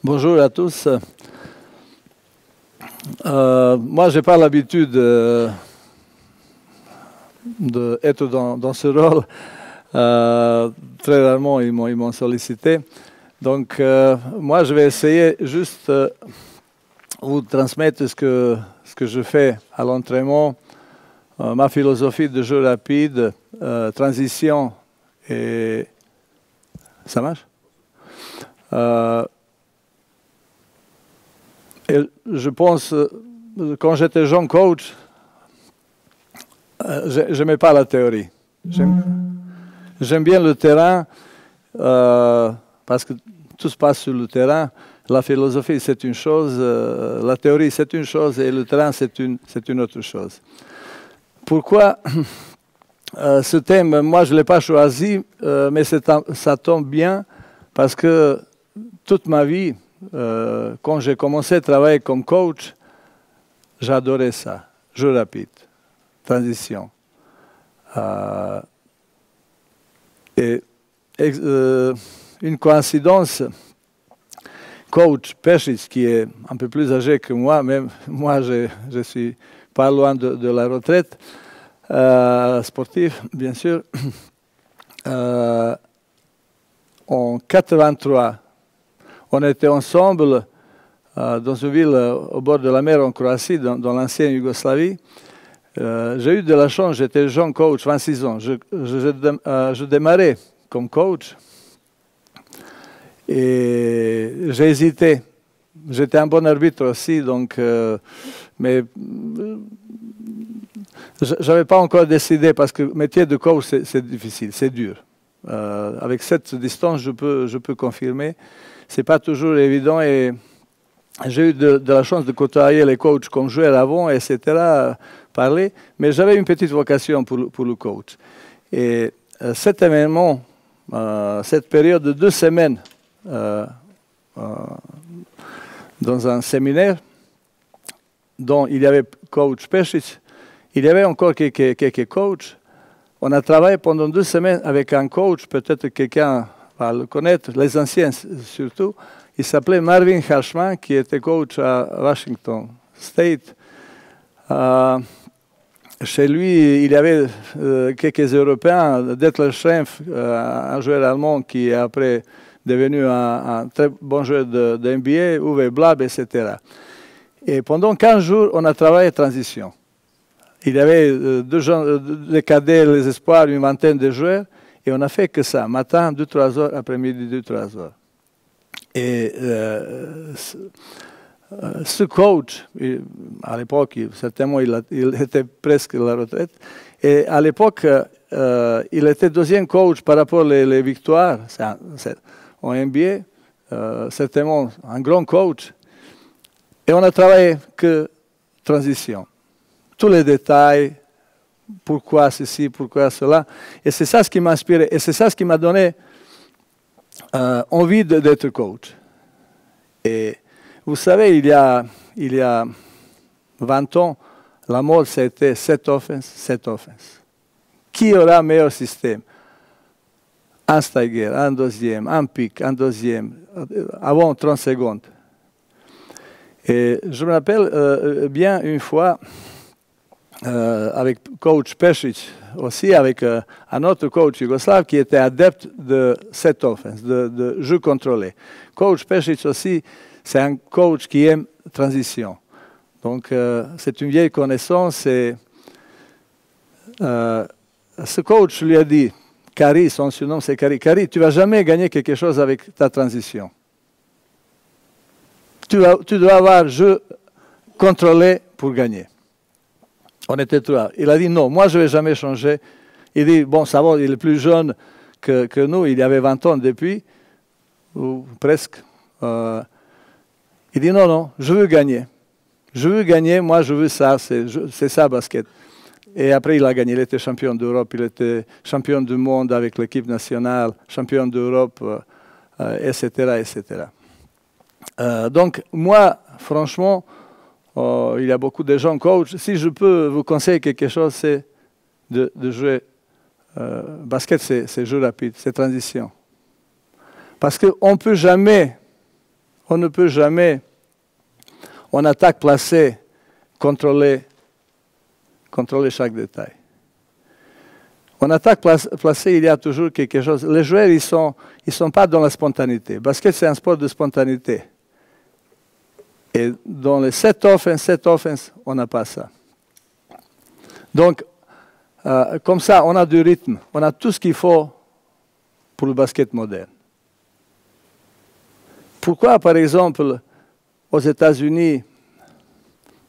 Bonjour à tous. Moi, je n'ai pas l'habitude d'être dans ce rôle. Très rarement, ils m'ont sollicité. Donc, moi, je vais essayer juste vous transmettre ce que je fais à l'entraînement, ma philosophie de jeu rapide, transition et... Ça marche? Et je pense, quand j'étais jeune coach, je n'aimais pas la théorie. J'aime bien le terrain parce que tout se passe sur le terrain. La philosophie, c'est une chose, la théorie, c'est une chose, et le terrain, c'est une autre chose. Pourquoi ce thème, moi, je ne l'ai pas choisi, mais ça tombe bien parce que toute ma vie, quand j'ai commencé à travailler comme coach, j'adorais ça. Jeu rapide, transition. Une coïncidence, coach Pešić, qui est un peu plus âgé que moi, même moi je suis pas loin de la retraite, sportive bien sûr, en 83, on était ensemble dans une ville au bord de la mer en Croatie, dans l'ancienne Yougoslavie. J'ai eu de la chance, j'étais jeune coach, 26 ans. Je démarrais comme coach et j'ai hésité. J'étais un bon arbitre aussi, donc, mais je n'avais pas encore décidé parce que le métier de coach, c'est difficile, c'est dur. Avec cette distance, je peux confirmer. Ce n'est pas toujours évident et j'ai eu de la chance de côtoyer les coachs comme joueur avant, etc., parler, mais j'avais une petite vocation pour le coach. Et cet événement, cette période de 2 semaines dans un séminaire dont il y avait coach Pešić, il y avait encore quelques coachs. On a travaillé pendant 2 semaines avec un coach, peut-être quelqu'un va le connaître, les anciens surtout. Il s'appelait Marvin Harshman, qui était coach à Washington State. Chez lui, il y avait quelques Européens, Detlef Schrempf, un joueur allemand qui est après devenu un très bon joueur de NBA, Uwe Blab, etc. Et pendant 15 jours, on a travaillé transition. Il y avait les cadets, les espoirs, une vingtaine de joueurs, et on a fait que ça, matin, 2-3 heures, après-midi, 2-3 heures. Et ce coach, à l'époque, certainement, il était presque à la retraite, et à l'époque, il était deuxième coach par rapport aux victoires en NBA, certainement un grand coach, et on a travaillé que transition. Tous les détails, pourquoi ceci, pourquoi cela. Et c'est ça ce qui m'a inspiré. Et c'est ça ce qui m'a donné envie d'être coach. Et vous savez, il y a 20 ans, la mode, c'était 7 offense. Qui aura un meilleur système? Un stagger, un deuxième, un pick, un deuxième, avant 30 secondes. Et je me rappelle bien une fois, avec coach Pešić, aussi avec un autre coach yougoslave qui était adepte de cette offense, de jeu contrôlé. Coach Pešić aussi, c'est un coach qui aime transition. Donc, c'est une vieille connaissance. Et, ce coach lui a dit, Kari, son surnom c'est Kari, Kari, tu ne vas jamais gagner quelque chose avec ta transition. Tu dois avoir jeu contrôlé pour gagner. On était 3. Il a dit non, moi je ne vais jamais changer. Il dit, bon, ça va, il est plus jeune que nous, il y avait 20 ans depuis, ou presque. Il dit non, je veux gagner. Je veux gagner, moi je veux ça, c'est ça basket. Et après il a gagné, il était champion d'Europe, il était champion du monde avec l'équipe nationale, champion d'Europe, etc., etc. Donc moi, franchement, il y a beaucoup de gens coach. Si je peux vous conseiller quelque chose, c'est de jouer basket, c'est jeu rapide, c'est transition. Parce qu'on ne peut jamais on ne peut jamais, en attaque placée, contrôler chaque détail. En attaque placée, il y a toujours quelque chose. Les joueurs, ils sont pas dans la spontanéité. Basket, c'est un sport de spontanéité. Et dans les set offense, on n'a pas ça. Donc, comme ça, on a du rythme. On a tout ce qu'il faut pour le basket moderne. Pourquoi, par exemple, aux États-Unis,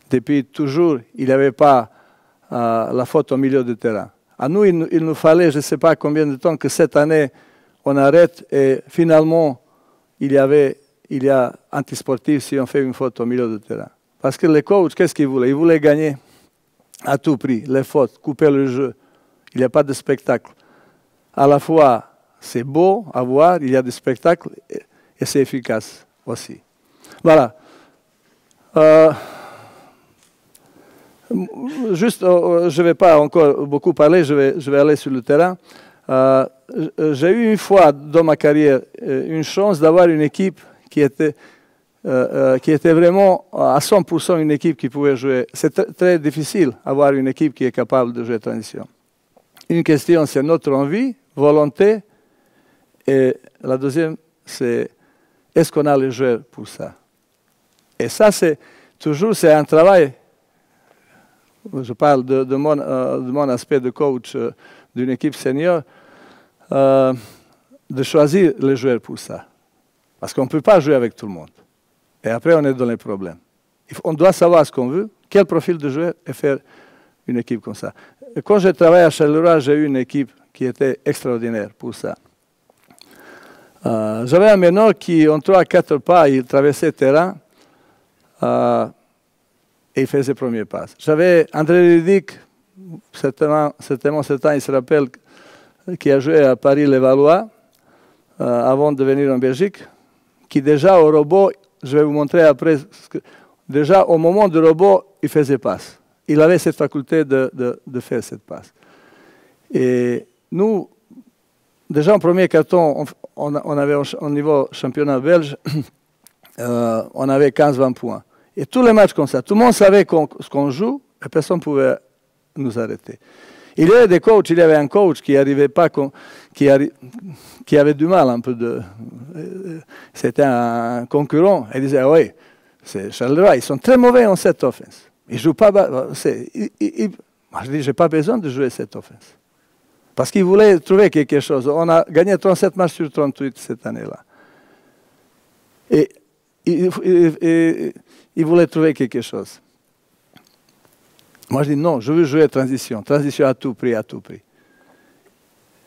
depuis toujours, il n'y avait pas la faute au milieu du terrain? À nous, il nous fallait, je ne sais pas combien de temps, que cette année, on arrête et finalement, il y a antisportif si on fait une faute au milieu du terrain. Parce que les coachs, qu'est-ce qu'ils voulaient? Ils voulaient gagner à tout prix, les fautes, couper le jeu. Il n'y a pas de spectacle. À la fois, c'est beau à voir, il y a du spectacle et c'est efficace aussi. Voilà. Juste, je ne vais pas encore beaucoup parler, je vais aller sur le terrain. J'ai eu une fois dans ma carrière une chance d'avoir une équipe qui était vraiment à 100% une équipe qui pouvait jouer. C'est très difficile d'avoir une équipe qui est capable de jouer transition. Une question, c'est notre envie, volonté, et la deuxième, c'est est-ce qu'on a les joueurs pour ça? Et ça, c'est un travail. Je parle de mon aspect de coach d'une équipe senior, de choisir les joueurs pour ça. Parce qu'on ne peut pas jouer avec tout le monde. Et après, on est dans les problèmes. On doit savoir ce qu'on veut, quel profil de joueur, et faire une équipe comme ça. Et quand j'ai travaillé à Charleroi, j'ai eu une équipe qui était extraordinaire pour ça. J'avais un meneur qui, en 3-4 pas, il traversait le terrain et il faisait premier pas. J'avais André Ridic, certainement il se rappelle, qui a joué à Paris-Levallois avant de venir en Belgique, qui déjà au robot, je vais vous montrer après, déjà au moment du robot, il faisait passe. Il avait cette faculté de faire cette passe. Et nous, déjà en premier carton, on avait au niveau championnat belge, on avait 15-20 points. Et tous les matchs comme ça, tout le monde savait ce qu'on joue et personne ne pouvait nous arrêter. Il y avait des coachs, il y avait un coach qui n'arrivait pas, qui avait du mal un peu c'était un concurrent. Il disait, ah oui, c'est Charleroi, ils sont très mauvais en cette offense. Ils ne jouent pas. Moi, je dis, je n'ai pas besoin de jouer cette offense. Parce qu'ils voulaient trouver quelque chose. On a gagné 37 matchs sur 38 cette année-là. Et ils voulaient trouver quelque chose. Moi, je dis non, je veux jouer transition. Transition à tout prix, à tout prix.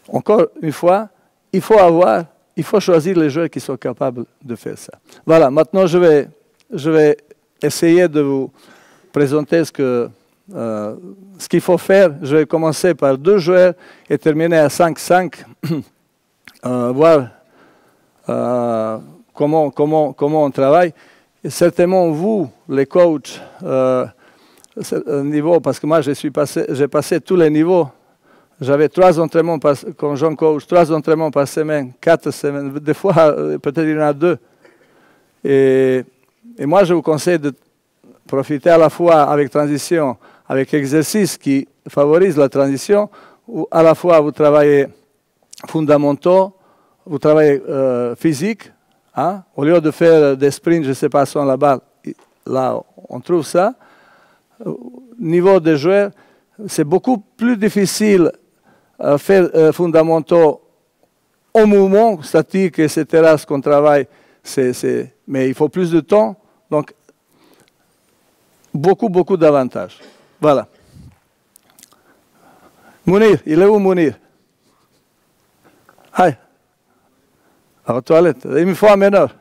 Encore une fois, il faut choisir les joueurs qui sont capables de faire ça. Voilà, maintenant je vais essayer de vous présenter ce qu'il faut faire. Je vais commencer par 2 joueurs et terminer à 5-5. Voir comment on travaille. Et certainement, vous, les coachs, niveau, parce que moi, j'ai passé tous les niveaux. J'avais 3 entraînements comme jeune coach, 3 entraînements par semaine, 4 semaines, des fois, peut-être il y en a 2. Et moi, je vous conseille de profiter à la fois avec transition, avec exercices qui favorisent la transition, ou à la fois vous travaillez fondamentaux, vous travaillez physique, hein? Au lieu de faire des sprints, je ne sais pas, sans la balle, là, on trouve ça. Niveau des joueurs, c'est beaucoup plus difficile faire fondamentaux au mouvement, statique, etc., ce qu'on travaille, mais il faut plus de temps, donc beaucoup d'avantages. Voilà. Mounir, il est où Mounir? Aïe. À la toilette. Il me faut un meneur.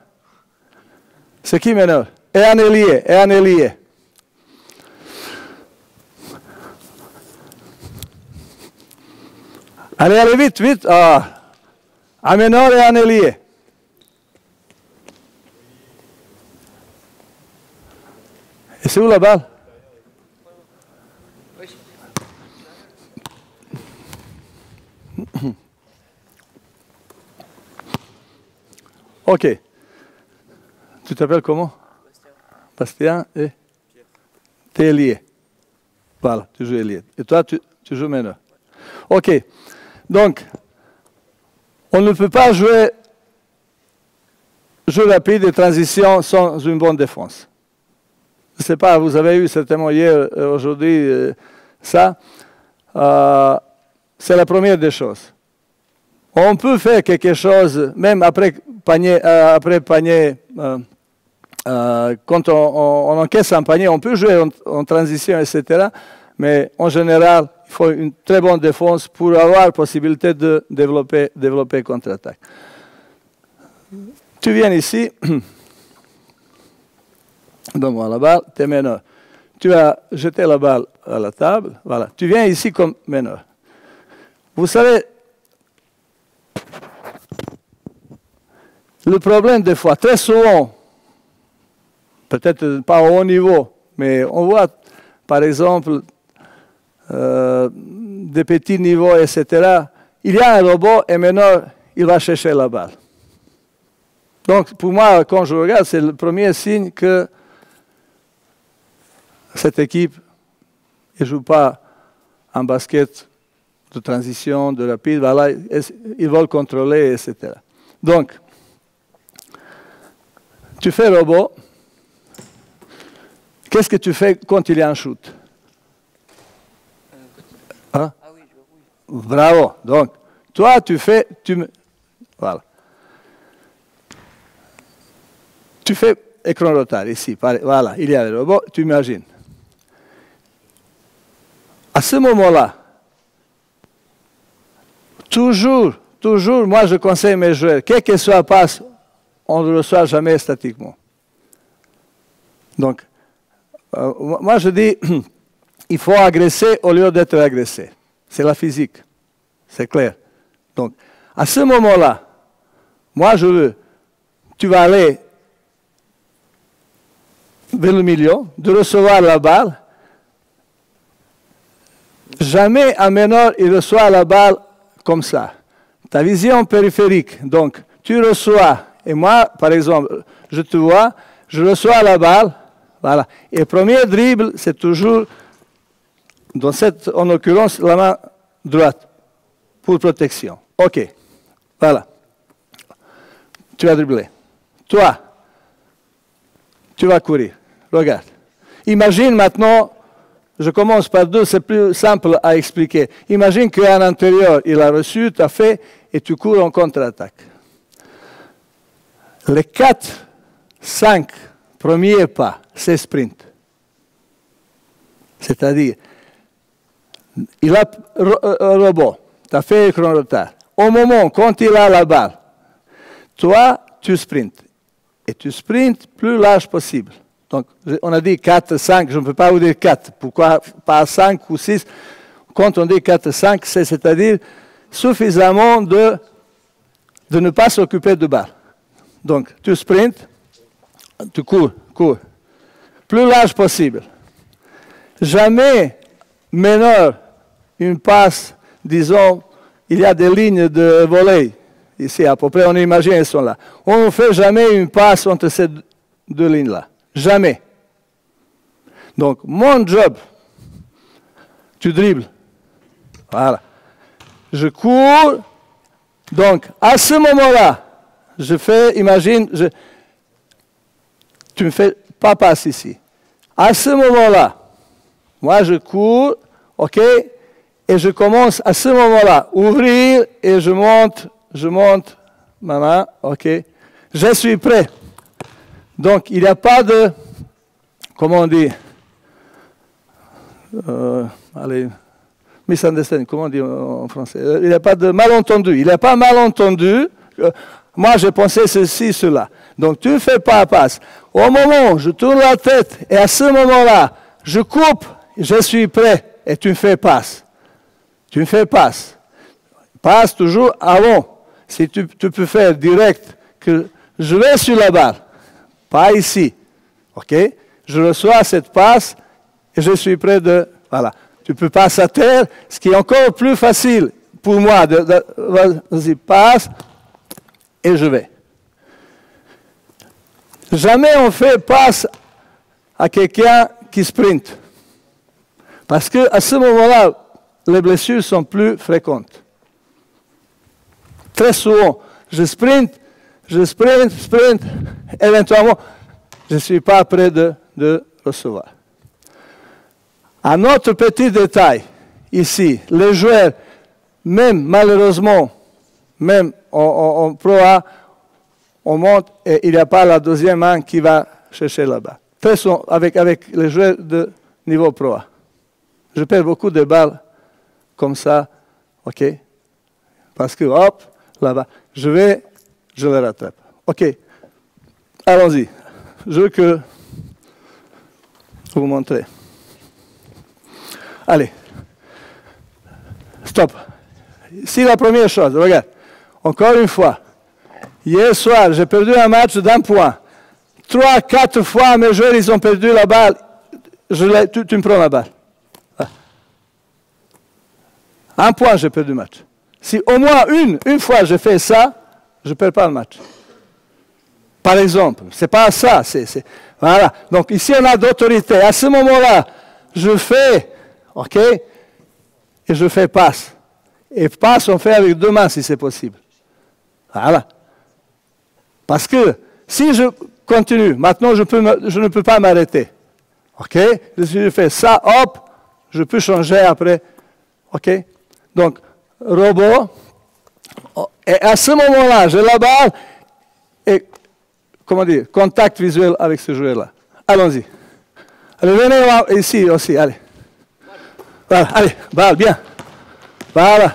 C'est qui meneur? Et un ailier. Allez, vite. Un meneur et un ailier. Et c'est où la balle? Ok. Tu t'appelles comment? Bastien et tu es ailier. Voilà, tu joues ailier. Et toi, tu joues meneur. OK. Donc, on ne peut pas jouer jeu rapide et transition sans une bonne défense. Je ne sais pas, vous avez eu certainement hier, aujourd'hui, ça. C'est la première des choses. On peut faire quelque chose, même après panier, quand on encaisse un panier, on peut jouer en transition, etc. Mais en général, il faut une très bonne défense pour avoir la possibilité de développer contre-attaque. Tu viens ici, donne-moi la balle, tu es meneur. Tu as jeté la balle à la table, voilà. Tu viens ici comme meneur. Vous savez, le problème des fois, très souvent, peut-être pas au haut niveau, mais on voit, par exemple, des petits niveaux, etc. Il y a un robot et maintenant, il va chercher la balle. Donc, pour moi, quand je regarde, c'est le premier signe que cette équipe ne joue pas en basket de transition, de rapide, voilà, ils veulent contrôler, etc. Donc, tu fais robot. Qu'est-ce que tu fais quand il y a un shoot? Hein? Ah oui, oui. Bravo. Donc, toi, tu fais... voilà. Tu fais écran retard ici. Voilà, il y a le robot, tu imagines. À ce moment-là, toujours, moi je conseille mes joueurs, quel que soit le passe, on ne le reçoit jamais statiquement. Donc, moi je dis, il faut agresser au lieu d'être agressé. C'est la physique, c'est clair. Donc, à ce moment-là, moi je veux, tu vas aller vers le milieu, de recevoir la balle. Jamais un meneur il reçoit la balle comme ça. Ta vision périphérique, donc tu reçois, et moi par exemple, je te vois, je reçois la balle, voilà. Et le premier dribble, c'est toujours, en l'occurrence, la main droite, pour protection. OK, voilà. Tu vas dribbler. Toi, tu vas courir. Regarde. Imagine maintenant, je commence par deux, c'est plus simple à expliquer. Imagine qu'à l'intérieur, il a reçu, tu as fait, et tu cours en contre-attaque. Les 4, 5 premiers pas, c'est sprint. C'est-à-dire, il a un robot, tu as fait écran retard. Au moment, quand il a la balle, toi, tu sprintes. Et tu sprintes plus large possible. Donc, on a dit 4, 5, je ne peux pas vous dire 4. Pourquoi pas 5 ou 6? Quand on dit 4, 5, c'est-à-dire suffisamment de ne pas s'occuper de balle. Donc, tu sprintes, tu cours. Plus large possible. Jamais meneur une passe, disons, il y a des lignes de volley. Ici, à peu près, on imagine, elles sont là. On ne fait jamais une passe entre ces deux lignes-là. Jamais. Donc, mon job, tu dribbles. Voilà. Je cours. Donc, à ce moment-là, je fais, imagine, tu ne fais pas passe ici. À ce moment-là, moi, je cours, OK, et je commence à ce moment-là, ouvrir, et je monte ma main, OK. Je suis prêt. Donc, il n'y a pas de, comment on dit, allez, misunderstanding, comment on dit en français? Il n'y a pas de malentendu. Il n'y a pas malentendu. Moi, j'ai pensé ceci, cela. Donc, tu ne fais pas passe. Au moment où je tourne la tête, et à ce moment-là, je coupe, je suis prêt, et tu me fais passe. Tu me fais passe. Passe toujours avant. Si tu peux faire direct, que je vais sur la balle. Pas ici. OK? Je reçois cette passe et je suis prêt de... Voilà. Tu peux passer à terre, ce qui est encore plus facile pour moi. Vas-y, passe et je vais. Jamais on fait passe à quelqu'un qui sprint. Parce qu'à ce moment-là, les blessures sont plus fréquentes. Très souvent, je sprint, éventuellement, je ne suis pas prêt de recevoir. Un autre petit détail, ici, les joueurs, même malheureusement, même en Pro A, on monte et il n'y a pas la deuxième main qui va chercher là-bas. Très souvent, avec les joueurs de niveau Pro A. Je perds beaucoup de balles comme ça, ok? Parce que, hop, là-bas, je le rattrape. Ok, allons-y. Je veux que vous montrez. Allez, stop. C'est la première chose, regarde. Encore une fois, hier soir, j'ai perdu un match d'un point. 3, 4 fois, mes joueurs, ils ont perdu la balle. Tu me prends la balle. Un point, j'ai perdu le match. Si au moins une fois je fais ça, je ne perds pas le match. Par exemple, ce n'est pas ça. Voilà. Donc ici, on a d'autorité. À ce moment-là, je fais, ok, et je fais passe. Et passe, on fait avec 2 mains si c'est possible. Voilà. Parce que si je continue, maintenant je ne peux pas m'arrêter. Ok? Si je fais ça, hop, je peux changer après. Ok? Donc, robot. Et à ce moment-là, j'ai la balle et, comment dire, contact visuel avec ce joueur-là. Allons-y. Allez, venez ici aussi, allez. Voilà, allez, balle, bien. Voilà.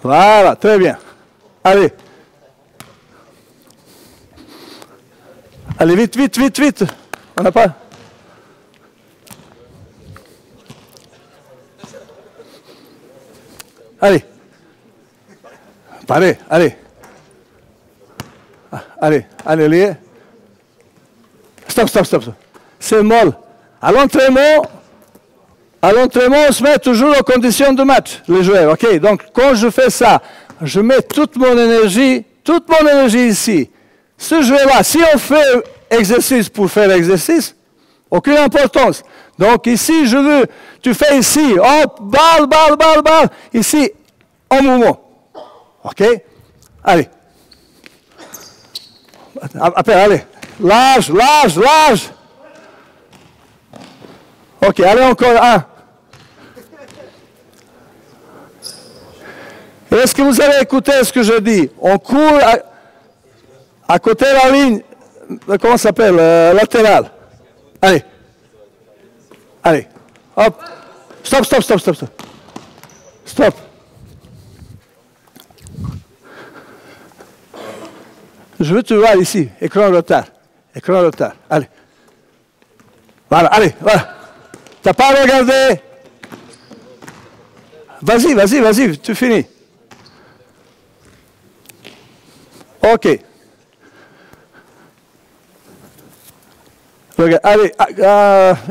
Voilà, très bien. Allez. Allez, vite. On n'a pas... Allez. Parez, allez. Allez. Stop. C'est molle. À l'entraînement, on se met toujours en condition de match, les joueurs. Ok, donc quand je fais ça, je mets toute mon énergie ici. Ce joueur-là, si on fait exercice pour faire exercice, aucune importance. Donc ici, tu fais ici, hop, balle, ici, en mouvement. Ok? Allez. Après, allez. Large. Ok, allez encore un. Est-ce que vous avez écouté ce que je dis? On court à côté de la ligne, comment ça s'appelle, latérale. Allez. Hop. Stop. Je veux te voir ici, écran retard. Allez. Voilà. T'as pas regardé? Vas-y, tu finis. Ok. Regarde, allez,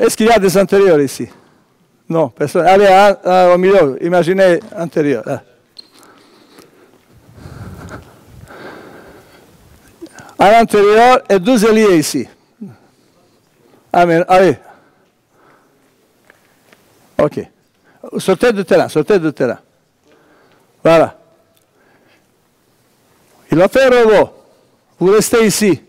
est-ce qu'il y a des intérieurs ici? Non, personne. Allez, au milieu, imaginez intérieur. Là. À l'intérieur et 2 ailiers ici. Allez. Ok. Sortez de terrain. Voilà. Il va faire robot. Vous restez ici.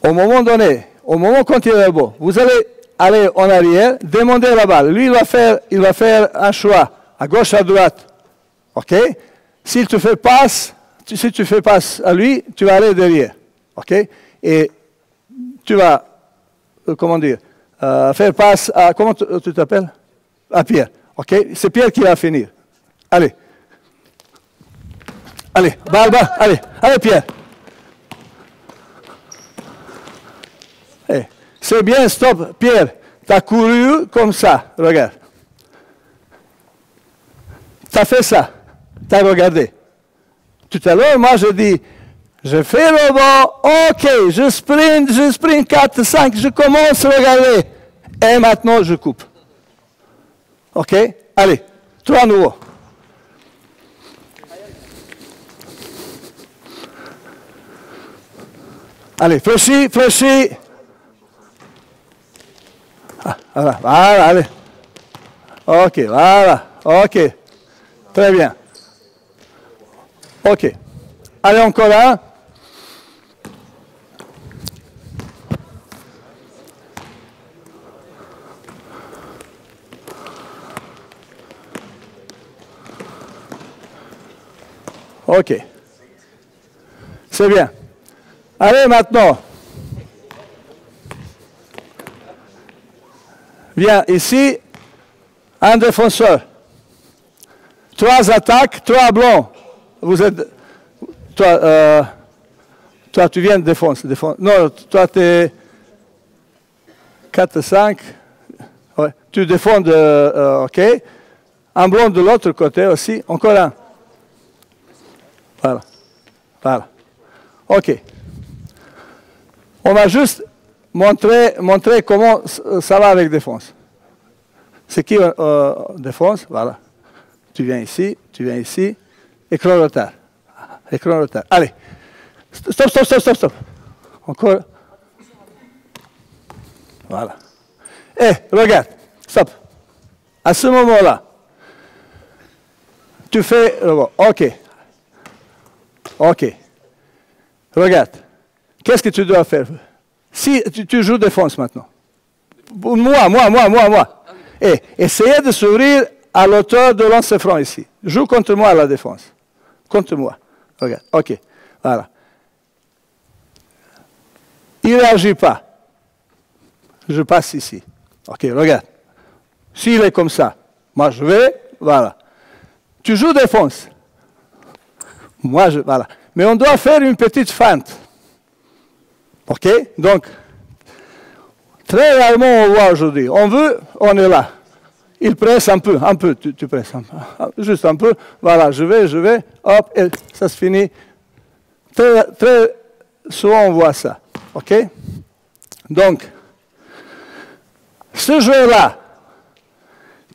Au moment donné, quand il est robot, vous allez aller en arrière, demander la balle. Lui, il va faire un choix, à gauche, à droite. OK? Si tu fais passe à lui, tu vas aller derrière. OK? Et tu vas, faire passe à, comment tu t'appelles? À Pierre. OK? C'est Pierre qui va finir. Allez, balle, allez Pierre. C'est bien, stop, Pierre. Tu as couru comme ça, regarde. Tu as fait ça, tu as regardé. Tout à l'heure, moi, je dis, je fais le bond, ok, je sprint 4, 5, je commence à regarder. Et maintenant, je coupe. Ok? Allez, 3 nouveaux. Allez, fléchis, fléchis. Ah, voilà, voilà, allez. Ok, voilà, ok. Très bien. Ok. Allez, encore un. Ok. C'est bien. Allez, maintenant. Viens ici. Un défenseur. 3 attaques, 3 blancs. Vous êtes... Toi, tu viens de défense. Non, toi, tu es 4, 5. Ouais. Tu défends OK. Un blanc de l'autre côté aussi. Encore un. Voilà. Voilà. OK. On va juste montrer comment ça va avec défense. C'est qui défense? Voilà. Tu viens ici. Écran retard. Écran retard. Allez. Stop. Encore. Voilà. Regarde. Stop. À ce moment-là, tu fais... OK. Regarde. Qu'est-ce que tu dois faire? Si tu joues défense maintenant. Moi. Essayez de s'ouvrir à l'auteur de lancer franc ici. Joue contre moi à la défense. Contre moi. Regarde. OK. Voilà. Il ne réagit pas. Je passe ici. OK, regarde. S'il est comme ça, moi je vais, voilà. Tu joues défense. Voilà. Mais on doit faire une petite feinte. OK? Donc, très rarement on voit aujourd'hui. On est là. Il presse un peu, tu presses un peu. Juste un peu. Voilà, je vais, hop, et ça se finit. Très souvent on voit ça. OK? Donc, ce jeu-là,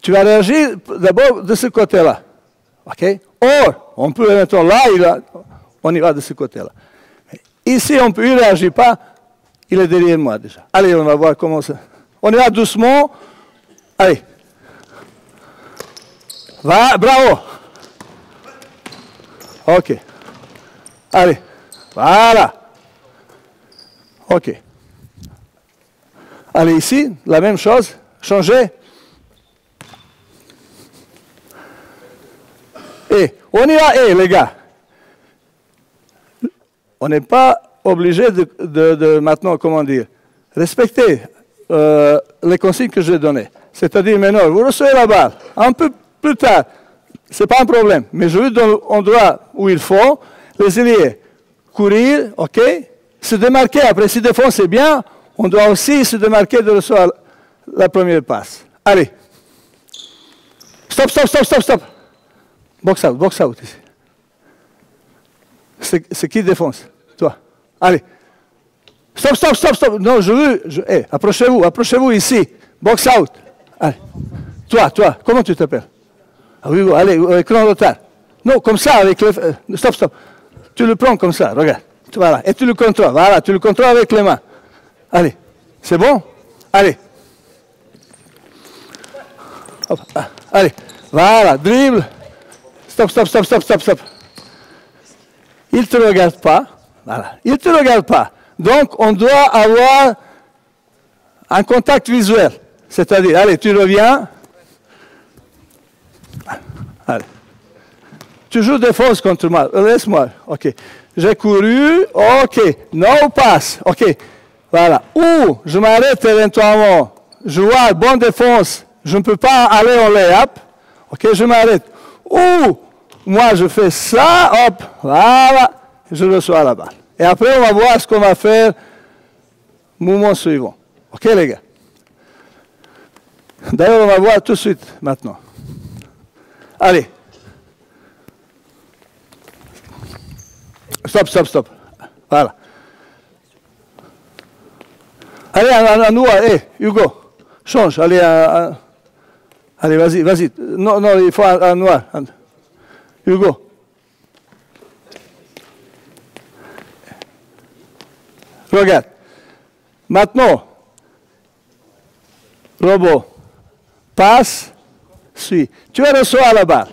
tu vas réagir d'abord de ce côté-là. OK? Or, on peut mettre là, on y va de ce côté-là. Ici, il ne réagit pas, il est derrière moi déjà. Allez, on va voir comment ça... On y va doucement. Allez. Bravo. OK. Allez. Voilà. OK. Allez ici, la même chose. Changer. Et on y va, les gars. On n'est pas obligé de maintenant, comment dire, respecter les consignes que j'ai données. C'est-à-dire, maintenant, vous recevez la balle. Un peu plus tard, ce n'est pas un problème. Mais je veux dans l'endroit où il faut, les ailiers, courir, OK, se démarquer. Après, si défense est bien, on doit aussi se démarquer de recevoir la première passe. Allez. Stop. Box out ici. C'est qui défense? Toi. Allez. Stop. Non, approchez-vous ici. Box out. Allez. Toi, comment tu t'appelles? Ah oui, allez, écran retard. Non, comme ça, avec le... Stop. Tu le prends comme ça, regarde. Voilà, et tu le contrôles. Voilà, tu le contrôles avec les mains. Allez, c'est bon? Allez. Hop, allez, voilà, dribble. Stop. Il ne te regarde pas. Voilà, il ne te regarde pas. Donc, on doit avoir un contact visuel. C'est-à-dire, allez, tu reviens. Allez. Tu joues défense contre moi. Laisse-moi. OK. J'ai couru. OK. No pass. OK. Voilà. Ou je m'arrête éventuellement. Je vois bonne défense. Je ne peux pas aller en lay-up. OK, je m'arrête. Ou moi, je fais ça. Hop. Voilà. Je reçois la balle. Et après, on va voir ce qu'on va faire. Mouvement suivant. OK, les gars? D'ailleurs, on va voir tout de suite maintenant. Allez. Stop. Voilà. Allez, à nous, Hugo, change. Allez, allez, vas-y. Non, il faut un noir. Hugo. Regarde. Maintenant, robot, passe, suis. Tu vas recevoir la balle.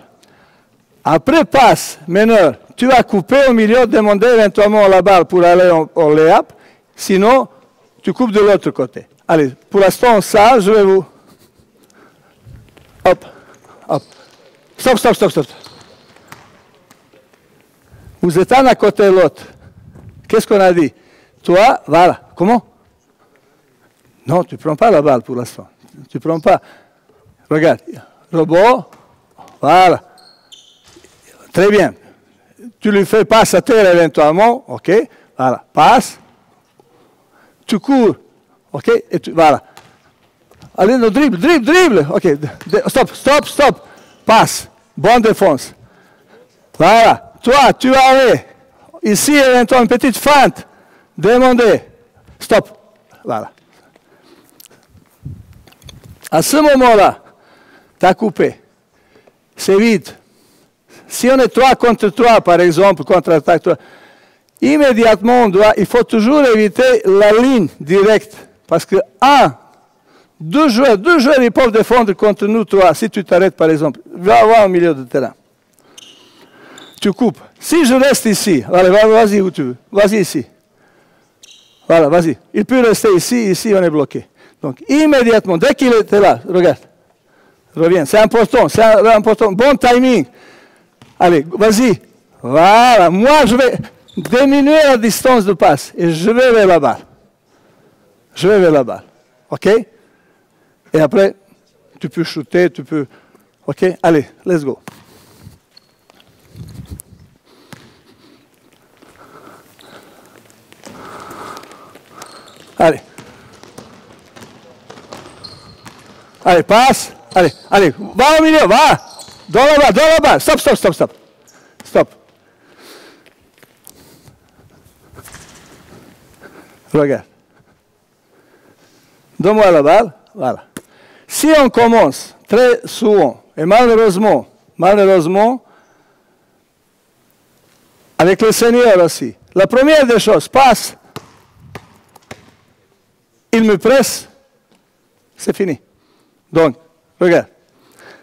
Après passe, meneur, tu vas couper au milieu, demander éventuellement la balle pour aller en lay-up. Sinon, tu coupes de l'autre côté. Allez, pour l'instant, ça, je vais vous... Hop, hop. Stop, stop, stop, stop. Vous êtes un à côté de l'autre. Qu'est-ce qu'on a dit? Toi, voilà. Comment? Non, tu ne prends pas la balle pour l'instant. Tu ne prends pas. Regarde. Robot. Voilà. Très bien. Tu lui fais passe à terre éventuellement. OK. Voilà. Passe. Tu cours. OK. Et tu, voilà. Allez, no, dribble, dribble, dribble. OK. Stop, stop, stop. Passe. Bonne défense. Voilà. Toi, tu vas aller. Ici, éventuellement, une petite feinte. Demandez. Stop. Voilà. À ce moment-là, tu as coupé. C'est vite. Si on est 3 contre 3, par exemple, contre-attaque 3, immédiatement, il faut toujours éviter la ligne directe. Parce que, deux joueurs, ils peuvent défendre contre nous 3. Si tu t'arrêtes, par exemple, va avoir au milieu du terrain. Tu coupes. Si je reste ici, allez, vas-y où tu veux. Vas-y ici. Voilà, vas-y. Il peut rester ici, ici, on est bloqué. Donc, immédiatement, dès qu'il était là, regarde. Reviens. C'est important, c'est important. Bon timing. Allez, vas-y. Voilà. Moi, je vais diminuer la distance de passe et je vais vers la balle. Je vais vers la balle. OK? Et après, tu peux shooter, tu peux... OK? Allez, let's go. Allez. Allez, passe. Allez, allez, va au milieu, va. Dans la balle. Stop, stop, stop, stop. Stop. Regarde. Donne-moi la balle. Voilà. Si on commence très souvent, et malheureusement, avec le Seigneur aussi, la première des choses, passe. Il me presse, c'est fini. Donc, regarde,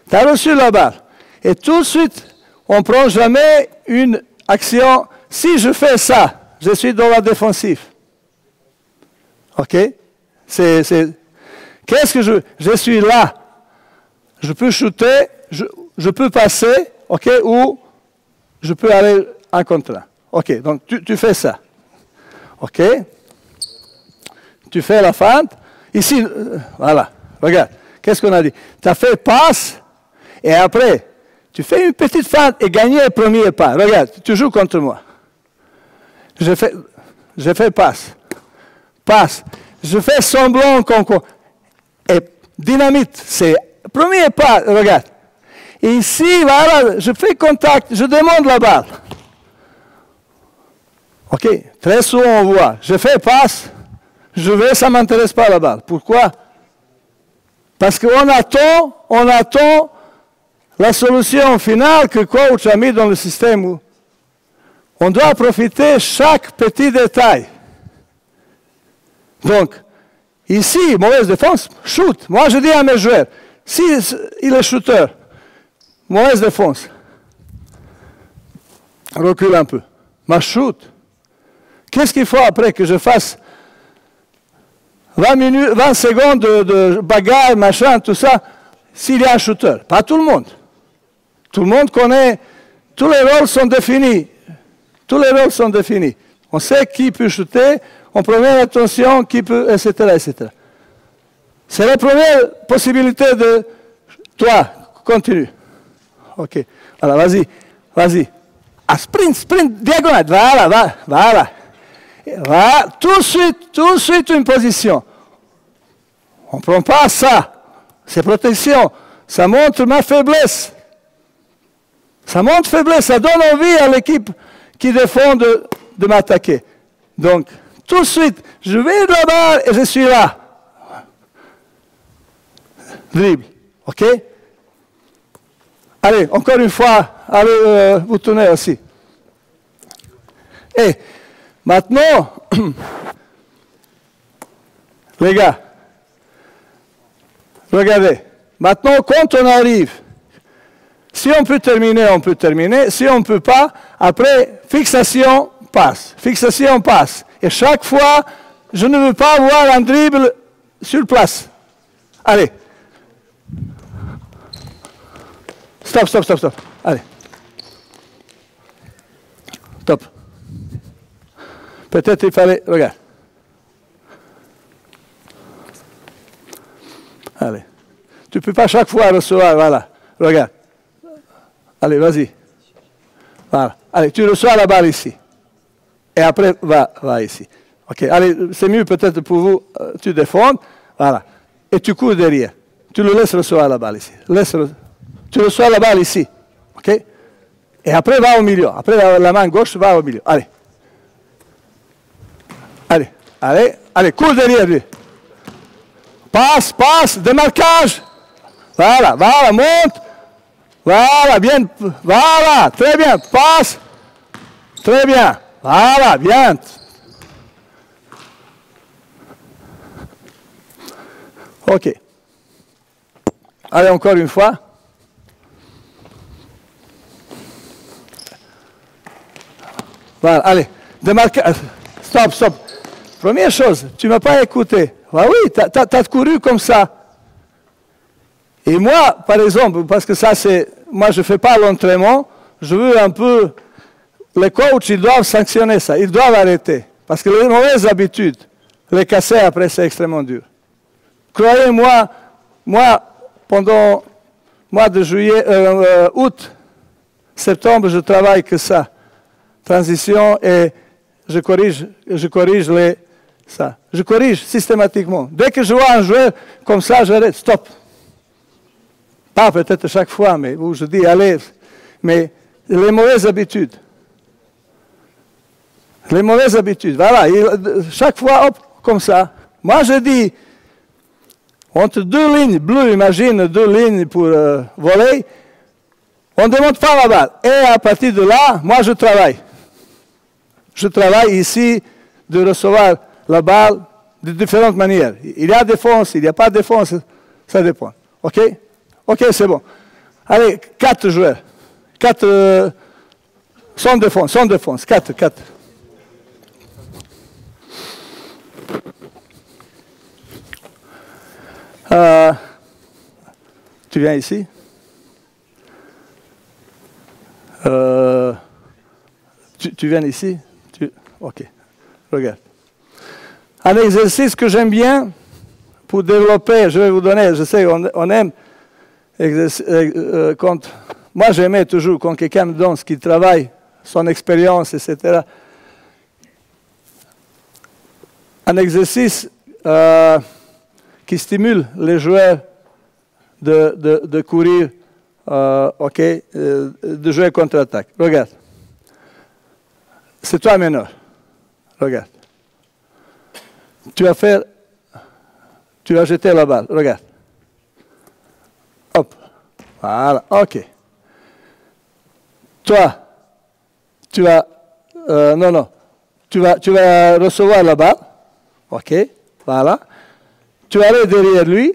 tu as reçu la balle. Et tout de suite, on ne prend jamais une action. Si je fais ça, je suis dans la défensive. OK? Qu'est-ce que je suis là. Je peux shooter, je peux passer, OK? Ou je peux aller en contre un. OK, donc tu fais ça. OK? Tu fais la feinte. Ici, voilà, regarde. Qu'est-ce qu'on a dit? Tu as fait passe, et après, tu fais une petite feinte et gagner le premier pas. Regarde, tu joues contre moi. Je fais passe. Passe. Je fais semblant qu'on... Et dynamite, c'est le premier pas, regarde. Et ici, voilà, je fais contact, je demande la balle. OK, très souvent on voit, je fais passe, je vais, ça ne m'intéresse pas la balle. Pourquoi? Parce qu'on attend la solution finale que le coach a mis dans le système. On doit profiter de chaque petit détail. Donc, ici, mauvaise défense, shoot. Moi, je dis à mes joueurs, si il est shooter, mauvaise défense, recule un peu. Ma shoot. Qu'est-ce qu'il faut après que je fasse 20 secondes de bagarre, machin, tout ça, s'il y a un shooter? Pas tout le monde. Tout le monde connaît, tous les rôles sont définis. Tous les rôles sont définis. On sait qui peut shooter, on prend attention, qui peut, etc., etc. C'est la première possibilité de... Toi, continue. OK. Voilà, vas-y. Ah, sprint, diagonale. Voilà. Tout de suite une position. On ne prend pas ça. C'est protection. Ça montre ma faiblesse. Ça montre faiblesse. Ça donne envie à l'équipe qui défend de m'attaquer. Donc, tout de suite, je vais de la balle et je suis là. Dribble. OK? Allez, encore une fois, allez vous tourner aussi. Et maintenant, Les gars, regardez. Maintenant, quand on arrive, si on peut terminer, on peut terminer. Si on ne peut pas, après, fixation, passe. Fixation, passe. Et chaque fois, je ne veux pas avoir un dribble sur place. Allez. Stop, stop, stop, stop. Allez. Stop. Peut-être il fallait... Regarde. Allez. Tu ne peux pas chaque fois recevoir, voilà. Regarde. Allez, vas-y. Voilà. Allez, tu reçois la balle ici. Et après, va ici. OK. Allez, c'est mieux peut-être pour vous. Tu défends. Voilà. Et tu cours derrière. Tu le laisses recevoir la balle ici. Tu reçois la balle ici. OK. Et après, va au milieu. Après, la main gauche va au milieu. Allez. Allez. Allez. Allez, cours derrière lui. Passe, passe, démarquage. Voilà, voilà, monte. Voilà, bien. Voilà, très bien. Passe. Très bien. Voilà, bien. OK. Allez, encore une fois. Voilà, allez. Démarquage. Stop, stop. Première chose, tu ne m'as pas écouté. Ah oui, tu as couru comme ça. Et moi, par exemple, parce que ça c'est... Moi, je ne fais pas l'entraînement, je veux un peu... Les coachs, ils doivent sanctionner ça, ils doivent arrêter. Parce que les mauvaises habitudes, les casser après, c'est extrêmement dur. Croyez-moi, moi, pendant le mois de juillet, août, septembre, je travaille que ça. Transition et je corrige ça. Je corrige systématiquement. Dès que je vois un joueur comme ça, j'arrête, stop. Pas peut-être chaque fois, mais où je dis, allez, mais les mauvaises habitudes. Les mauvaises habitudes, voilà. Chaque fois, hop, comme ça. Moi, je dis, entre deux lignes bleues, imagine deux lignes pour voler, on ne demande pas la balle. Et à partir de là, moi, je travaille. Je travaille ici de recevoir la balle de différentes manières. Il y a défense, il n'y a pas de défense, ça dépend. OK? OK, c'est bon. Allez, 4 joueurs. 4 sans défense. 4. Tu viens ici? Tu viens ici? OK. Regarde. Un exercice que j'aime bien pour développer, je vais vous donner, je sais, on aime, quand, moi j'aimais toujours quand quelqu'un me donne ce qu'il travaille, son expérience, etc. Un exercice qui stimule les joueurs de courir, de jouer contre-attaque. Regarde. C'est toi meneur. Regarde. Tu vas jeter la balle. Regarde. Hop. Voilà. OK. Toi, tu vas... non. Tu vas recevoir la balle. OK. Voilà. Tu vas aller derrière lui.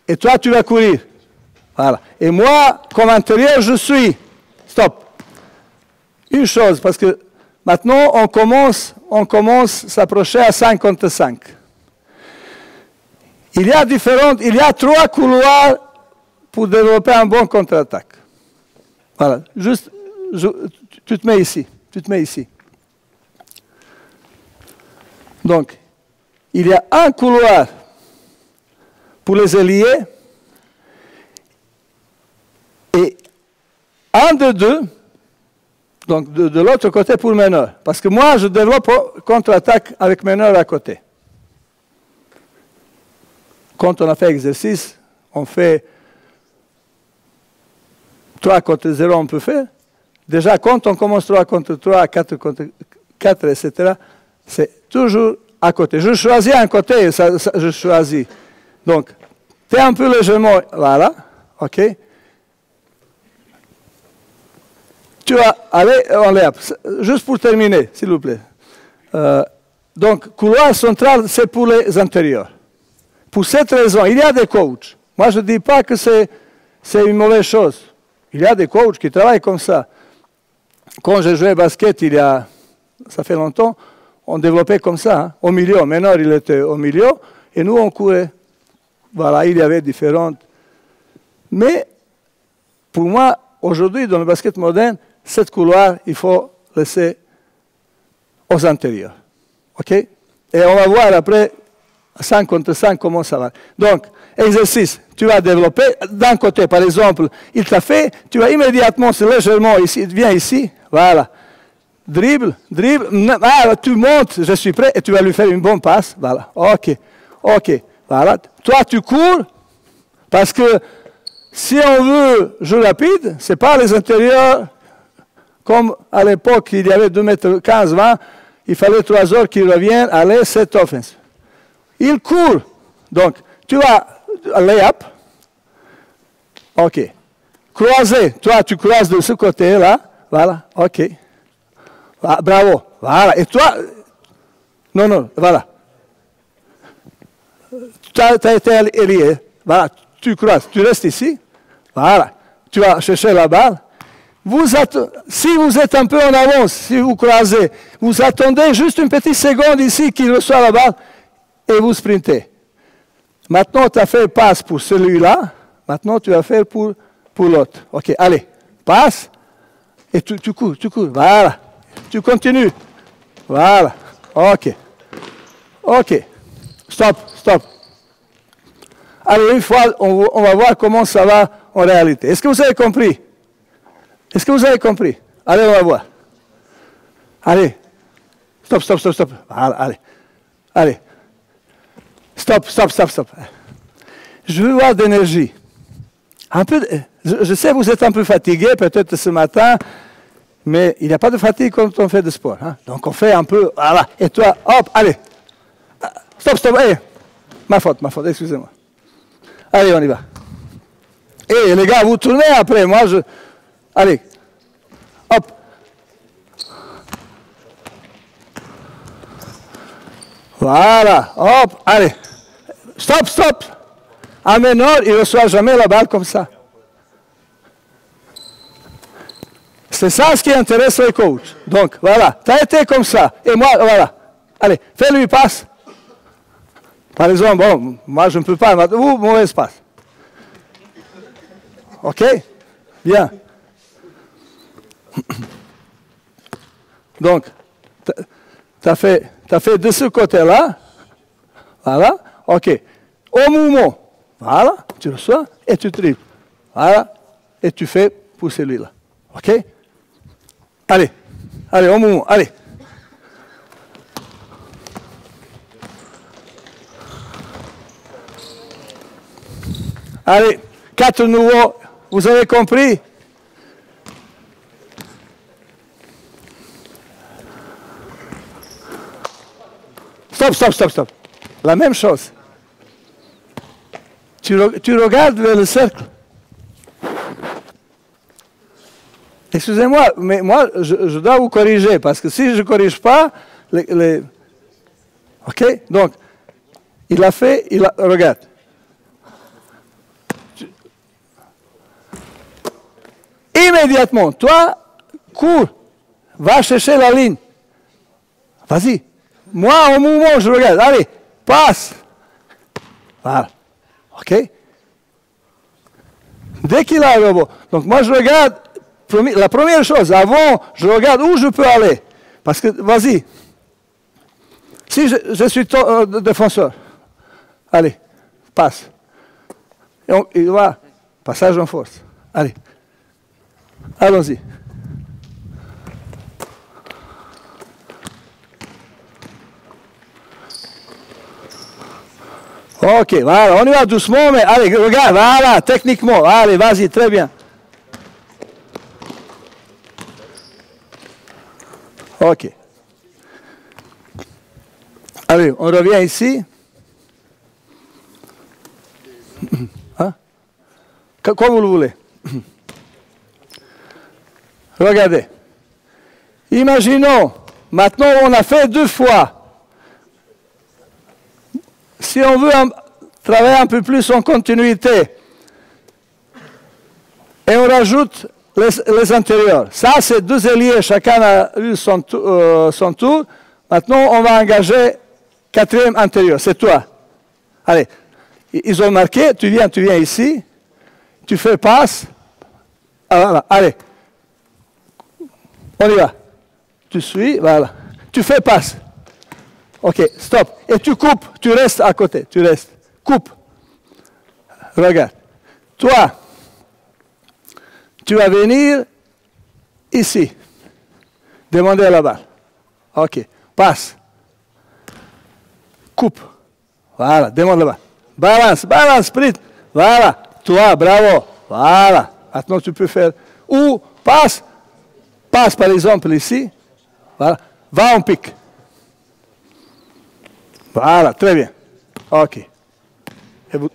Et toi, tu vas courir. Voilà. Et moi, comme intérieur, je suis. Stop. Une chose, parce que maintenant, on commence à s'approcher à 5 contre 5. Il y a 3 couloirs pour développer un bon contre-attaque. Voilà. Juste, tu te mets ici. Donc, il y a un couloir pour les ailiers et un de deux, donc de l'autre côté pour meneur. Parce que moi, je développe contre-attaque avec meneur à côté. Quand on a fait exercice, on fait 3 contre 0, on peut faire. Déjà, quand on commence 3 contre 3, 4 contre 4, etc., c'est toujours à côté. Je choisis un côté, je choisis. Donc, tu es un peu légèrement, voilà, OK. Tu vas aller en l'air. Juste pour terminer, s'il vous plaît. Donc, couloir central, c'est pour les antérieurs. pour cette raison, il y a des coachs. Moi, je ne dis pas que c'est une mauvaise chose. Il y a des coachs qui travaillent comme ça. Quand j'ai joué au basket, ça fait longtemps, on développait comme ça, hein, au milieu. Maintenant, il était au milieu, et nous, on courait. Voilà, il y avait différentes. Mais, pour moi, aujourd'hui, dans le basket moderne, cette couloir, il faut laisser aux intérieurs. OK? Et on va voir après, 5 contre 5, comment ça va. Donc, exercice, tu vas développer. D'un côté, par exemple, il t'a fait, tu vas immédiatement, c'est légèrement ici, viens ici, voilà. Dribble, tu montes, je suis prêt, et tu vas lui faire une bonne passe, voilà. OK, voilà. Toi, tu cours, parce que si on veut jouer rapide, ce n'est pas les intérieurs, comme à l'époque, il y avait 2,15 m, 20, il fallait 3 heures qu'il revienne, allez, cette offense. Il court, donc tu vas lay-up, OK. Croiser, toi tu croises de ce côté-là, voilà, OK. Ah, bravo, voilà, et toi, non, voilà. Tu as été ailier, voilà, tu croises, tu restes ici, voilà, tu vas chercher la balle. Si vous êtes un peu en avance, si vous croisez, vous attendez juste une petite seconde ici qu'il reçoit la balle et vous sprintez. Maintenant, tu as fait passe pour celui-là, maintenant tu vas faire pour l'autre. OK, allez, passe et tu cours, voilà. Tu continues. Voilà. OK. Stop. Alors, une fois, on va voir comment ça va en réalité. Est-ce que vous avez compris? Allez, on va voir. Allez. Stop. Voilà, allez. Stop. Je veux voir d'énergie. Je sais que vous êtes un peu fatigué, peut-être ce matin, mais il n'y a pas de fatigue quand on fait du sport. Hein? Donc on fait un peu, voilà. Et toi, hop, allez. Stop, allez. Ma faute, excusez-moi. Allez, on y va. Et les gars, vous tournez après, allez. Hop. Voilà, hop, allez. Stop. Un meneur, il ne reçoit jamais la balle comme ça. C'est ça ce qui intéresse les coachs. Donc, voilà, tu as été comme ça. Et moi, voilà. Allez, fais-lui passe. Par exemple, bon, moi je ne peux pas. Vous, mauvaise passe. OK? Bien. Donc, tu as fait de ce côté-là. Voilà. OK. Au mouvement. Voilà. Tu reçois et tu triples. Voilà. Et tu fais pour celui-là. OK? Allez, au mouvement, allez. Allez, 4 nouveaux, vous avez compris? Stop. La même chose. Tu regardes vers le cercle. Excusez-moi, mais moi, je dois vous corriger, parce que si je ne corrige pas, OK? Donc, regarde. Immédiatement, toi, cours, va chercher la ligne. Vas-y. Moi, au mouvement, je regarde. Allez, passe. Voilà. OK? Dès qu'il a le rebond. Donc, moi, je regarde. La première chose, avant, je regarde où je peux aller. Parce que, vas-y. Si je suis défenseur, allez, passe. Et il va, passage en force. Allez. Allons-y. OK, voilà, on y va doucement, mais allez, regarde, voilà, techniquement. Allez, vas-y, très bien. OK. Allez, on revient ici. Hein? Comme vous le voulez. Regardez. Imaginons, maintenant on a fait 2 fois. Si on veut travailler un peu plus en continuité. Et on rajoute les antérieurs. Ça, c'est deux ailiers, chacun a eu son tour. Maintenant, on va engager quatrième antérieur, c'est toi. Allez, ils ont marqué, tu viens ici, tu fais passe. Ah, voilà, allez. On y va. Tu suis, voilà. Tu fais passe. Ok, stop. Et tu coupes, tu restes à côté, tu restes. Coupe. Regarde. Toi, tu vas venir ici. Demander la balle. Ok, passe. Coupe. Voilà, demande la balle. Balance, sprint. Voilà, toi, bravo. Voilà. Maintenant, tu peux faire. Ou passe par exemple ici. Voilà. Va en pique. Voilà, très bien. Ok. Et vous...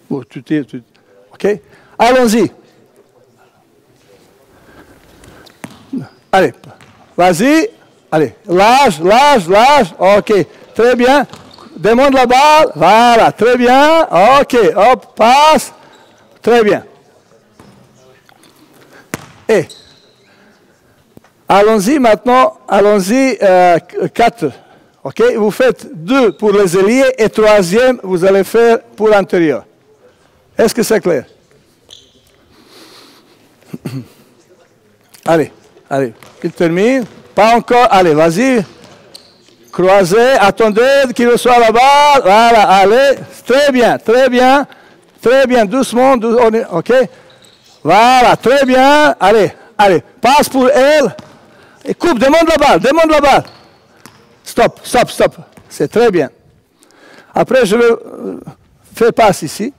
Bon, tu tires. Ok. Allons-y. Allez, vas-y. Allez, lâche. Ok, très bien. Demande la balle. Voilà, très bien. Ok, hop, passe. Très bien. Et allons-y maintenant. Allons-y 4. Ok, vous faites 2 pour les ailiers et 3e, vous allez faire pour l'intérieur. Est-ce que c'est clair? Allez, il termine. Pas encore. Allez, vas-y. Croisez, attendez qu'il reçoive la balle. Voilà, allez. Très bien. Doucement. Ok. Voilà, très bien. Allez. Passe pour elle. Et coupe, demande la balle. Stop. C'est très bien. Après, je vais faire passe ici.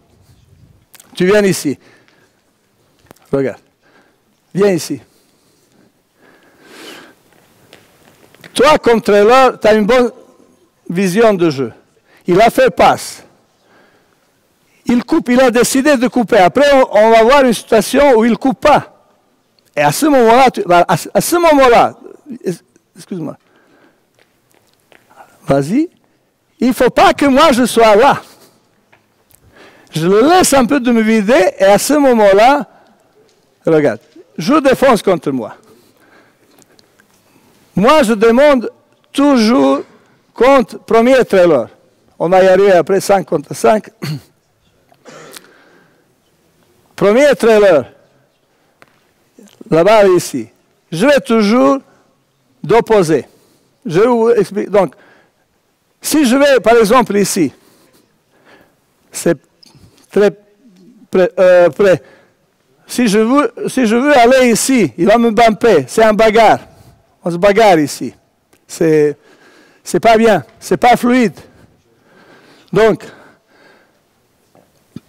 Tu viens ici. Regarde. Viens ici. Toi, comme trailer, tu as une bonne vision de jeu. Il a fait passe. Il coupe, il a décidé de couper. Après, on va voir une situation où il ne coupe pas. Et à ce moment-là, excuse-moi. Vas-y. Il ne faut pas que moi je sois là. Je le laisse un peu de me vider et à ce moment-là, regarde, je défonce contre moi. Moi, je demande toujours contre premier trailer. On va y arriver après 5 contre 5. Premier trailer. La balle ici. Je vais toujours d'opposer. Je vous explique. Donc, si je vais, par exemple, ici, c'est très près. Si je veux aller ici, il va me bumper. C'est un bagarre. On se bagarre ici. C'est pas bien. C'est pas fluide. Donc,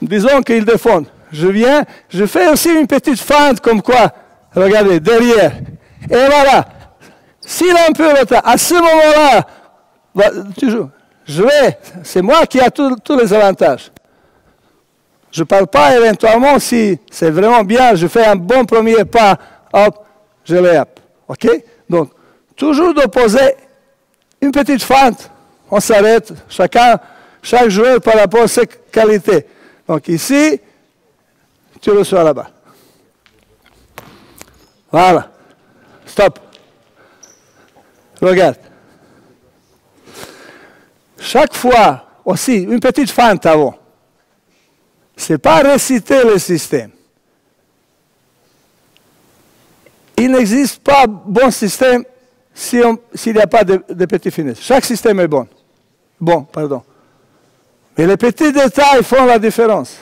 disons qu'il défend. Je viens, je fais aussi une petite feinte comme quoi, regardez, derrière. Et voilà. S'il a un peu de retard, à ce moment-là, toujours, c'est moi qui ai tous les avantages. Je ne parle pas éventuellement si c'est vraiment bien, je fais un bon premier pas, hop, je l'ai up. OK? Donc, toujours d'opposer une petite feinte, on s'arrête, chaque joueur par rapport à ses qualités. Donc ici, tu reçois là-bas. Voilà. Stop. Regarde. Chaque fois, aussi, une petite feinte avant. Ce n'est pas réciter le système. Il n'existe pas bon système s'il n'y a pas de petits finesses. Chaque système est bon. Bon, pardon. Mais les petits détails font la différence.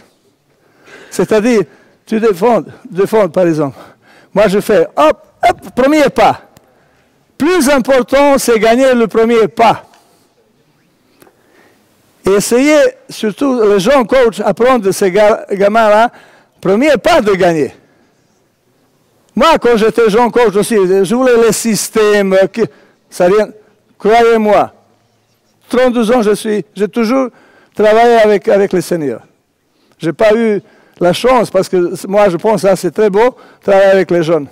C'est-à-dire, tu défends par exemple. Moi, je fais, hop, premier pas. Plus important, c'est gagner le premier pas. Et essayer, surtout les jeunes coachs, apprendre de ces gamins-là, premier pas de gagner. Moi, quand j'étais jeune coach aussi, je voulais les systèmes, croyez-moi. 32 ans, j'ai toujours travaillé avec les seniors. Je n'ai pas eu la chance, parce que moi, je pense que c'est très beau, travailler avec les jeunes.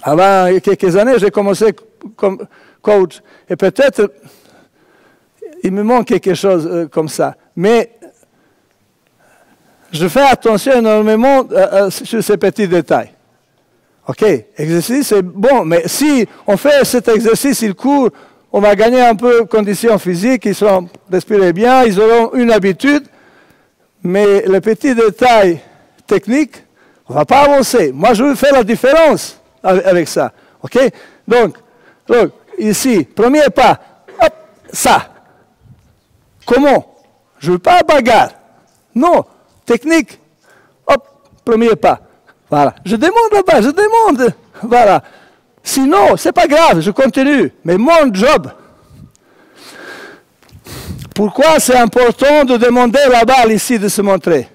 Avant quelques années, j'ai commencé comme coach. Et peut-être, il me manque quelque chose comme ça. Mais je fais attention énormément sur ces petits détails. OK, exercice, c'est bon, mais si on fait cet exercice, il court, on va gagner un peu de conditions physiques, ils seront respirés bien, ils auront une habitude, mais les petits détails techniques, on ne va pas avancer. Moi, je veux faire la différence avec ça. OK? Donc, ici, premier pas, hop, ça. Comment? Je ne veux pas bagarre. Non, technique, hop, premier pas. Voilà. Je demande là-bas, je demande. Voilà. Sinon, ce n'est pas grave, je continue. Mais mon job, pourquoi c'est important de demander la balle ici de se montrer?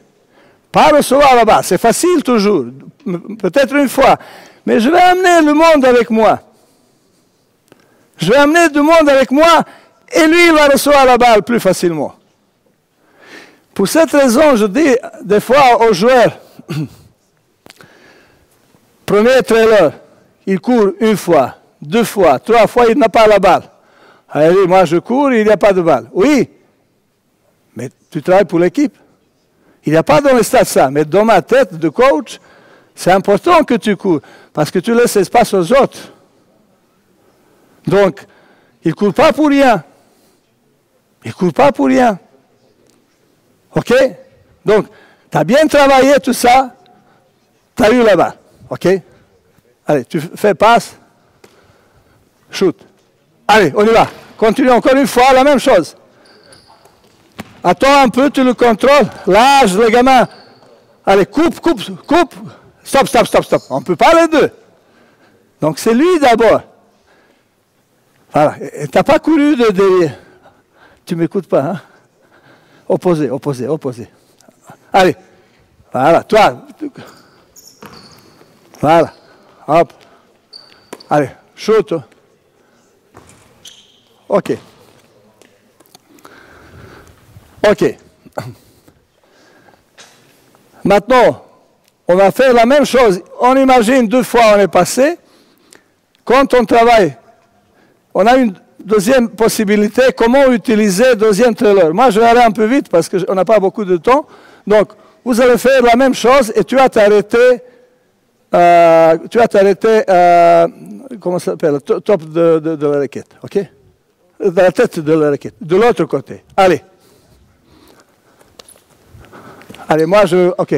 Pas recevoir la balle, c'est facile toujours, peut-être une fois. Mais je vais amener le monde avec moi. Je vais amener du monde avec moi et lui, il va recevoir la balle plus facilement. Pour cette raison, je dis des fois aux joueurs, premier trailer, il court une fois, deux fois, trois fois, il n'a pas la balle. Allez, moi je cours, il n'y a pas de balle. Oui, mais tu travailles pour l'équipe. Il n'y a pas dans le stade ça, mais dans ma tête de coach, c'est important que tu cours, parce que tu laisses espace aux autres. Donc, il ne court pas pour rien. Il ne court pas pour rien. OK? Donc, tu as bien travaillé tout ça, tu as eu la balle. OK? Allez, tu fais passe, shoot. Allez, on y va. Continue encore une fois, la même chose. Attends un peu, tu le contrôles. Lâche le gamin. Allez, coupe. Stop. On ne peut pas les deux. Donc c'est lui d'abord. Voilà. Tu n'as pas couru de derrière. Tu ne m'écoutes pas, hein? Opposé. Allez. Voilà, toi. Voilà. Hop. Allez, shoot. OK. Maintenant, on va faire la même chose. On imagine 2 fois on est passé. Quand on travaille, on a une deuxième possibilité. Comment utiliser le deuxième trailer? Moi, je vais aller un peu vite parce qu'on n'a pas beaucoup de temps. Donc, vous allez faire la même chose et tu vas t'arrêter. Comment ça s'appelle? Top de la raquette. OK? De la tête de la raquette. De l'autre côté. Allez. Allez, moi je... OK.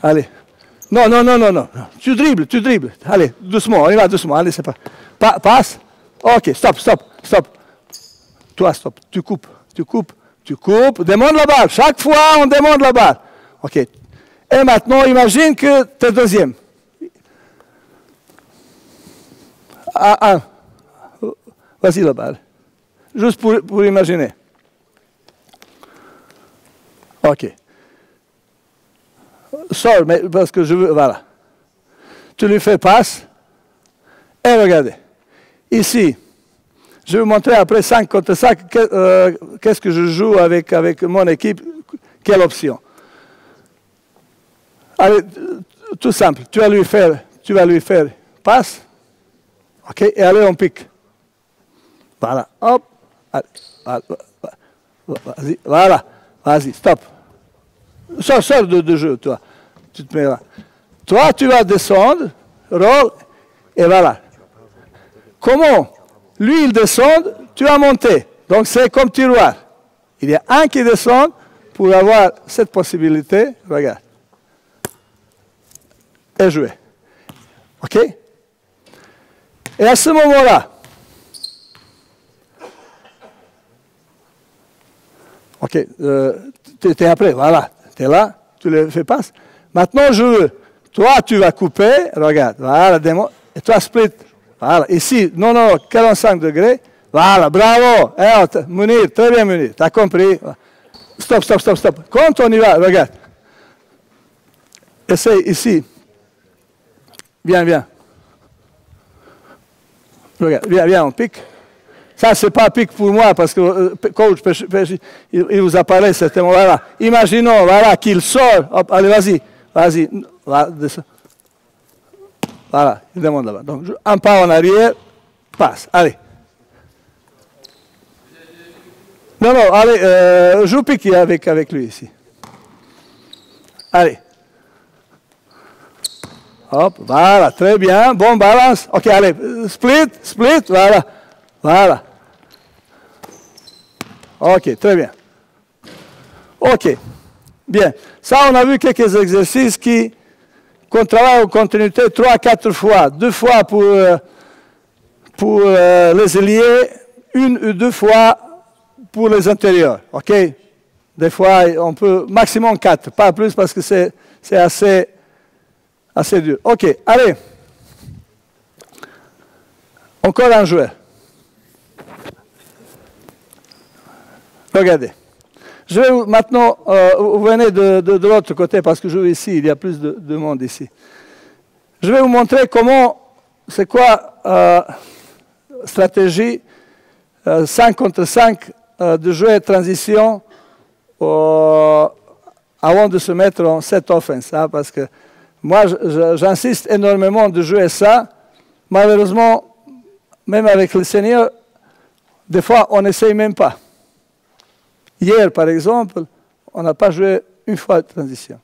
Allez. Non. Tu dribbles. Allez, doucement, on y va doucement. Allez, c'est pas... Passe. OK, stop. Toi, stop. Tu coupes. Demande la balle. Chaque fois, on demande la balle. OK. Et maintenant, imagine que tu es deuxième. Vas-y la balle. Juste pour imaginer. OK. Sors, mais parce que je veux... Voilà. Tu lui fais passe. Et regardez. Ici, je vais vous montrer après 5 contre 5 qu'est-ce que je joue avec mon équipe, quelle option. Allez, tout simple. Tu vas lui faire passe. OK, et allez, on pique. Voilà. Hop. Vas-y. Voilà. Vas-y, stop. Sors de jeu, toi. Tu te mets là. Toi, tu vas descendre, roll, et voilà. Comment? Lui, il descend, tu vas monter. Donc, c'est comme tiroir. Il y a un qui descend pour avoir cette possibilité. Regarde. Et jouer. OK? Et à ce moment-là, OK, tu es après, voilà. Tu es là, tu le fais passe. Maintenant, je veux. Toi, tu vas couper, regarde, voilà, et toi, split. Voilà, ici, non, 45 degrés. Voilà, bravo. Munir, très bien, Munir, tu as compris. Stop. Quand on y va, regarde. Essaye ici. Viens. Regarde, viens, on pique. Ça, ce n'est pas pique pour moi, parce que coach, il vous a parlé, c'était voilà. Imaginons, voilà, qu'il sort. Hop, allez, vas-y. Voilà, il demande là-bas. Donc, un pas en arrière, passe. Allez. Non, non, allez, joue piqué avec lui ici. Allez. Hop, voilà, très bien. Bon balance. Ok, allez, split, voilà. Voilà. Ok, très bien. Ok, bien. Ça, on a vu quelques exercices qu'on travaille en continuité 3 à 4 fois. 2 fois pour les ailiers, 1 ou 2 fois pour les intérieurs. Ok? Des fois, on peut, maximum 4, pas plus parce que c'est assez dur. Ok, allez. Encore un joueur. Regardez. Je vais maintenant, vous venez de l'autre côté parce que je joue ici, il y a plus de monde ici. Je vais vous montrer c'est quoi stratégie 5 contre 5 de jouer transition avant de se mettre en set offense. Hein, parce que moi, j'insiste énormément de jouer ça. Malheureusement, même avec les seniors, des fois, on n'essaye même pas. Hier, par exemple, on n'a pas joué une fois de transition.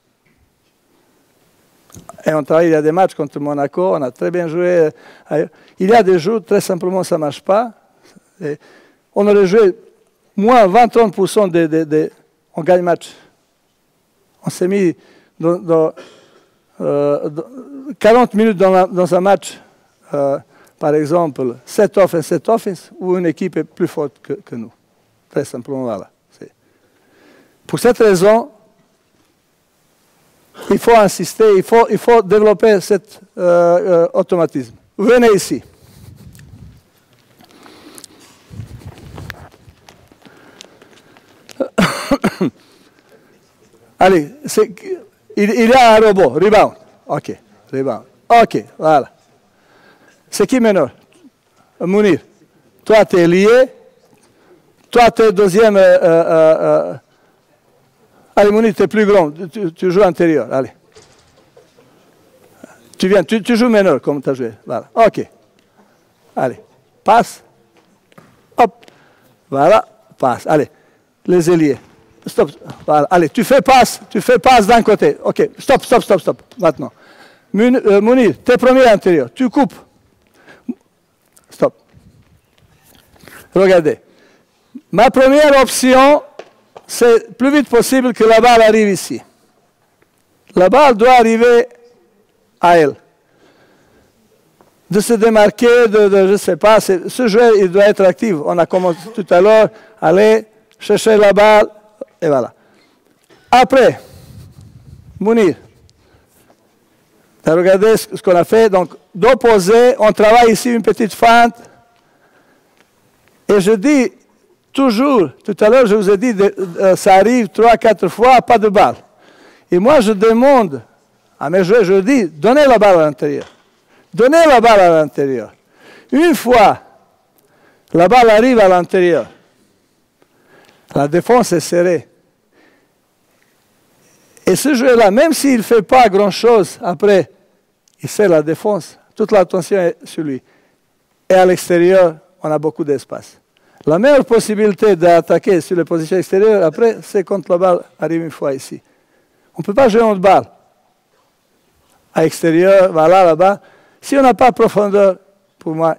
Et on travaille, il y a des matchs contre Monaco, on a très bien joué. Il y a des jours, très simplement, ça ne marche pas. Et on aurait joué moins 20-30%, on gagne le match. On s'est mis dans 40 minutes dans un match, par exemple, 7 offense, où une équipe est plus forte que nous. Très simplement, voilà. Pour cette raison, il faut insister, il faut développer cet automatisme. Venez ici. Allez, il y a un robot, rebound. Ok, rebound. Ok, voilà. C'est qui meneur? Mounir. Toi, tu es lié. Toi, tu es deuxième. Allez, Mounir, tu es plus grand. Tu joues intérieur. Allez. Tu viens, tu joues meneur comme tu as joué. Voilà. Ok. Allez. Passe. Hop. Voilà. Passe. Allez. Les ailiers. Stop. Voilà. Allez, tu fais passe d'un côté. Ok. Stop. Maintenant. Mounir, tu es premier intérieur. Tu coupes. Stop. Regardez. Ma première option, c'est plus vite possible que la balle arrive ici. La balle doit arriver à elle. De se démarquer, je ne sais pas, ce jeu, il doit être actif. On a commencé tout à l'heure, aller chercher la balle, et voilà. Après, Mounir, tu as regardé ce qu'on a fait, donc d'opposer, on travaille ici une petite feinte, et je dis toujours, tout à l'heure je vous ai dit, ça arrive 3-4 fois, pas de balle. Et moi je demande à mes joueurs, je dis, donnez la balle à l'intérieur. Donnez la balle à l'intérieur. Une fois, la balle arrive à l'intérieur. La défense est serrée. Et ce joueur-là, même s'il ne fait pas grand-chose après, il serre la défense. Toute l'attention est sur lui. Et à l'extérieur, on a beaucoup d'espace. La meilleure possibilité d'attaquer sur les positions extérieures, après, c'est quand la balle arrive une fois ici. On ne peut pas jouer en balle. À l'extérieur, voilà, là-bas. Si on n'a pas de profondeur, pour moi,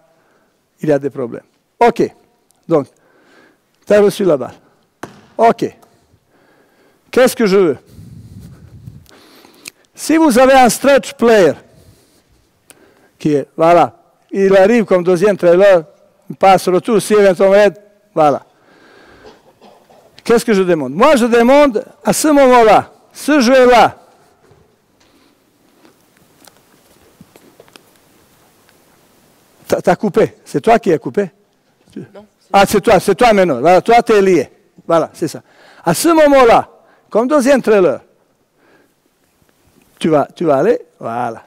il y a des problèmes. OK. Donc, tu as reçu la balle. OK. Qu'est-ce que je veux? Si vous avez un stretch player, qui est, voilà, il arrive comme deuxième trailer, il passe retour, si éventuellement, voilà. Qu'est-ce que je demande? Moi, je demande, à ce moment-là, ce joueur-là, t'as coupé. C'est toi qui as coupé? Non. Ah, c'est toi maintenant. Voilà, toi, tu es lié. Voilà, c'est ça. À ce moment-là, comme deuxième trailer, tu vas aller, voilà.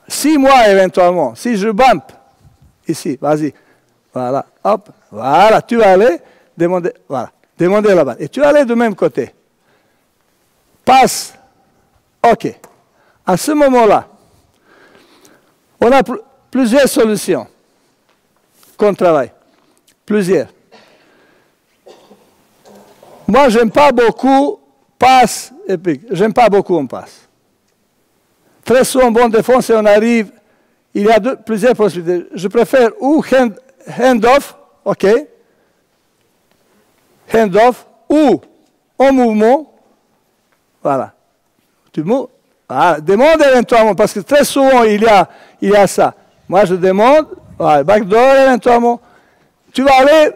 Si moi, éventuellement, si je bump, ici, vas-y, voilà, hop, voilà, tu vas aller, demander la balle. Et tu vas aller du même côté. Passe, ok. À ce moment-là, on a plusieurs solutions qu'on travaille. Plusieurs. Moi, j'aime pas beaucoup passe et pique. J'aime pas beaucoup on passe. Très souvent, bon défense et on arrive. Il y a plusieurs possibilités. Je préfère ou hand-off, ok, hand-off, ou en mouvement, voilà. Tu mouves, voilà. Demande éventuellement, parce que très souvent, il y a ça. Moi, je demande, voilà, backdoor éventuellement. Tu vas aller,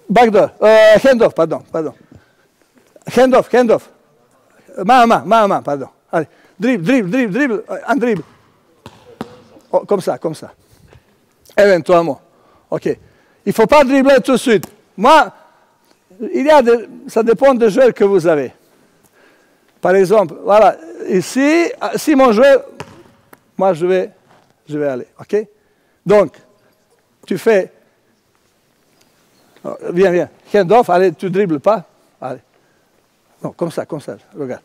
backdoor, hand-off, pardon. Hand-off. Main à main, pardon. Allez, dribble, un dribble. Oh, comme ça. Éventuellement. OK. Il ne faut pas dribbler tout de suite. Moi, ça dépend des joueurs que vous avez. Par exemple, voilà, ici, si mon joueur, moi je vais aller. OK? Donc, tu fais, viens. Hand-off, allez, tu dribbles pas. Allez. Non, comme ça, regarde.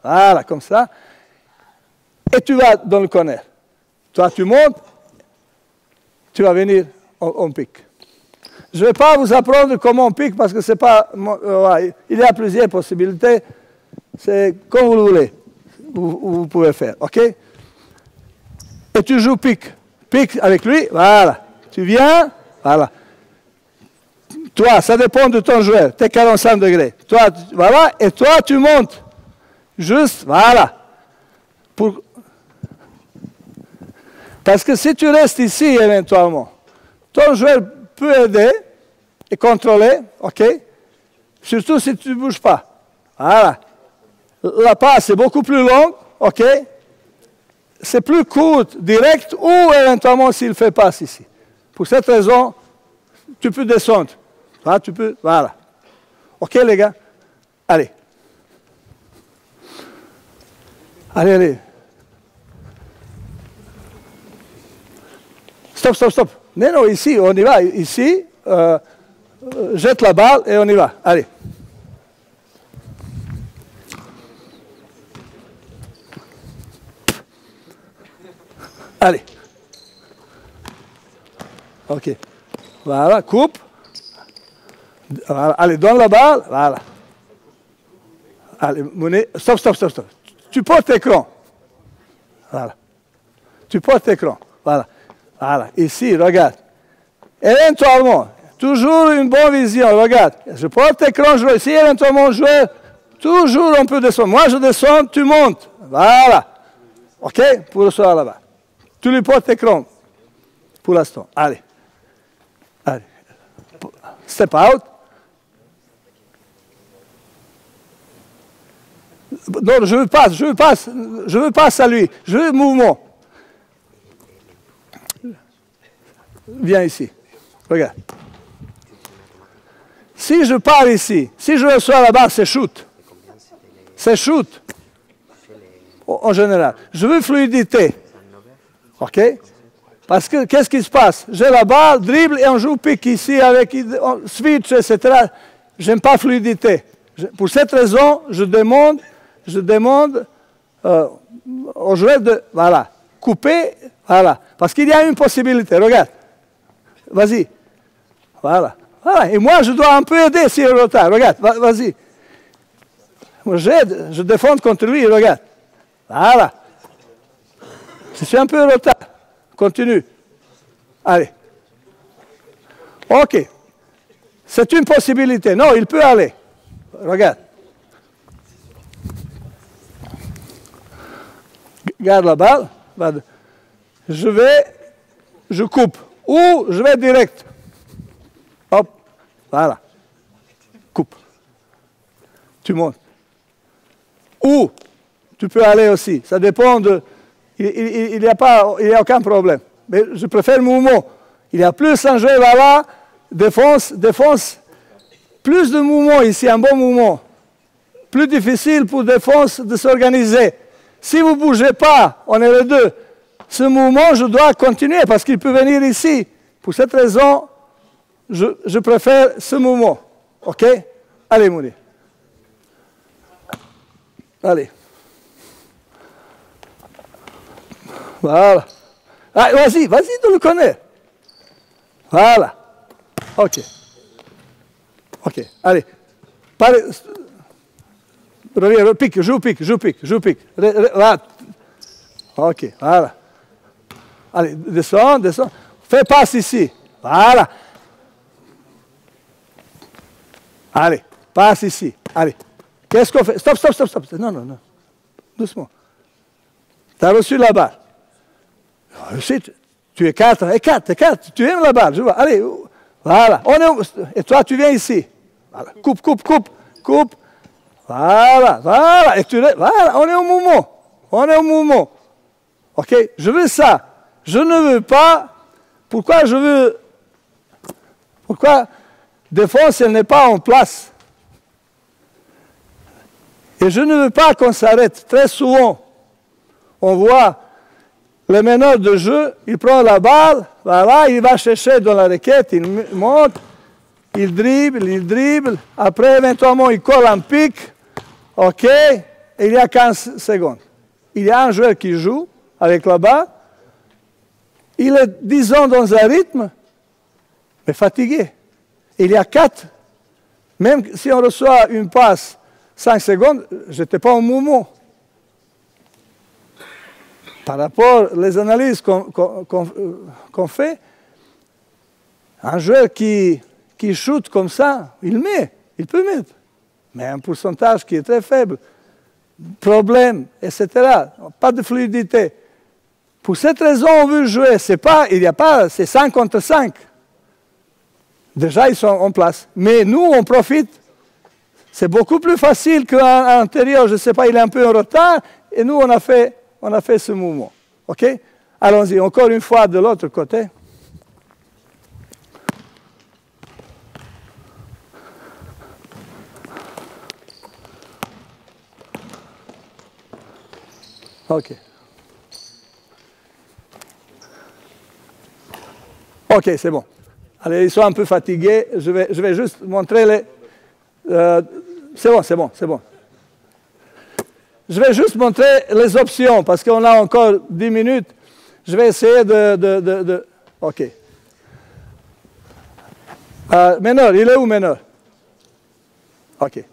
Voilà, comme ça. Et tu vas dans le corner. Toi, tu montes, tu vas venir, on pique. Je ne vais pas vous apprendre comment on pique parce que c'est pas. Il y a plusieurs possibilités. C'est comme vous le voulez. Vous pouvez faire, OK? Et tu joues pique. Pique avec lui, voilà. Tu viens, voilà. Toi, ça dépend de ton joueur. Tu es 45 degrés. Toi, voilà, et toi, tu montes. Juste, voilà. Parce que si tu restes ici, éventuellement, ton joueur peut aider et contrôler, OK? Surtout si tu ne bouges pas. Voilà. La passe est beaucoup plus longue, OK? C'est plus court, direct, ou éventuellement s'il fait passe ici. Pour cette raison, tu peux descendre. Là, tu peux, voilà. OK, les gars? Allez. Allez. Stop. Non, ici, on y va. Ici, jette la balle et on y va. Allez. Allez. OK. Voilà, coupe. Voilà. Allez, donne la balle. Voilà. Allez, stop. Tu portes écran. Voilà. Tu portes écran. Voilà. Ici, regarde. Éventuellement, toujours une bonne vision. Regarde. Je porte écran, je vois ici, éventuellement, je vois. Toujours on peut descendre. Moi, je descends, tu montes. Voilà. OK? Pour recevoir là-bas. Tu lui portes écran. Pour l'instant. Allez. Step out. Non, je veux passe à lui. Je veux mouvement. Viens ici. Regarde. Si je pars ici, si je reçois la balle, c'est shoot. C'est shoot. En général. Je veux fluidité. OK? Parce que qu'est-ce qui se passe? J'ai la balle, dribble et on joue pique ici avec switch, etc. J'aime pas fluidité. Pour cette raison, je demande aux joueurs de couper, voilà. Parce qu'il y a une possibilité, regarde. Vas-y. Voilà. Et moi, je dois un peu aider s'il est en retard. Regarde, vas-y. Moi, j'aide, je défends contre lui, regarde. Voilà. Je suis un peu en retard. Continue. Allez. OK. C'est une possibilité. Non, il peut aller. Regarde. Garde la balle. Je coupe. Ou je vais direct. Hop. Voilà. Coupe. Tu montes. Ou tu peux aller aussi. Ça dépend de... Il n'y a aucun problème. Mais je préfère le mouvement. Il y a plus un jeu, voilà. Défense. Plus de mouvement ici, un bon mouvement. Plus difficile pour défense de s'organiser. Si vous ne bougez pas, on est les deux. Ce mouvement, je dois continuer parce qu'il peut venir ici. Pour cette raison, je préfère ce mouvement. OK? Allez, Mouni. Allez. Voilà. Ah, vas-y, tu le connais. Voilà. OK. OK. Allez. Reviens, pique, joue pique. Là. OK, voilà. Allez, descends. Fais passe ici. Voilà. Allez, passe ici. Allez. Qu'est-ce qu'on fait? Stop. Non. Doucement. Tu as reçu la balle. Tu es 4. Tu aimes la balle, je vois. Allez, voilà. Et toi, tu viens ici. Voilà. Coupe. Voilà. Et voilà, on est au mouvement. OK? Je veux ça. Je ne veux pas. Pourquoi défense, elle n'est pas en place? Et je ne veux pas qu'on s'arrête. Très souvent, on voit le meneur de jeu, il prend la balle, voilà, il va chercher dans la raquette, il monte, il dribble, après éventuellement il colle un pic, OK, et il y a 15 secondes. Il y a un joueur qui joue avec la balle, il est, disons, dans un rythme, mais fatigué. Il y a 4, même si on reçoit une passe 5 secondes, je n'étais pas en mouvement. Par rapport aux analyses qu'on fait, un joueur qui shoot comme ça, il peut mettre, mais un pourcentage qui est très faible. Problème, etc. Pas de fluidité. Pour cette raison, on veut jouer. C'est 5 contre 5. Déjà, ils sont en place. Mais nous, on profite. C'est beaucoup plus facile qu'à l'intérieur, je ne sais pas, il est un peu en retard, et nous, on a fait ce mouvement. OK? Allons-y, encore une fois de l'autre côté. OK. OK, c'est bon. Allez, ils sont un peu fatigués. Je vais juste montrer les... c'est bon. Je vais juste montrer les options, parce qu'on a encore 10 minutes. Je vais essayer de... OK. Meneur, il est où, meneur? OK.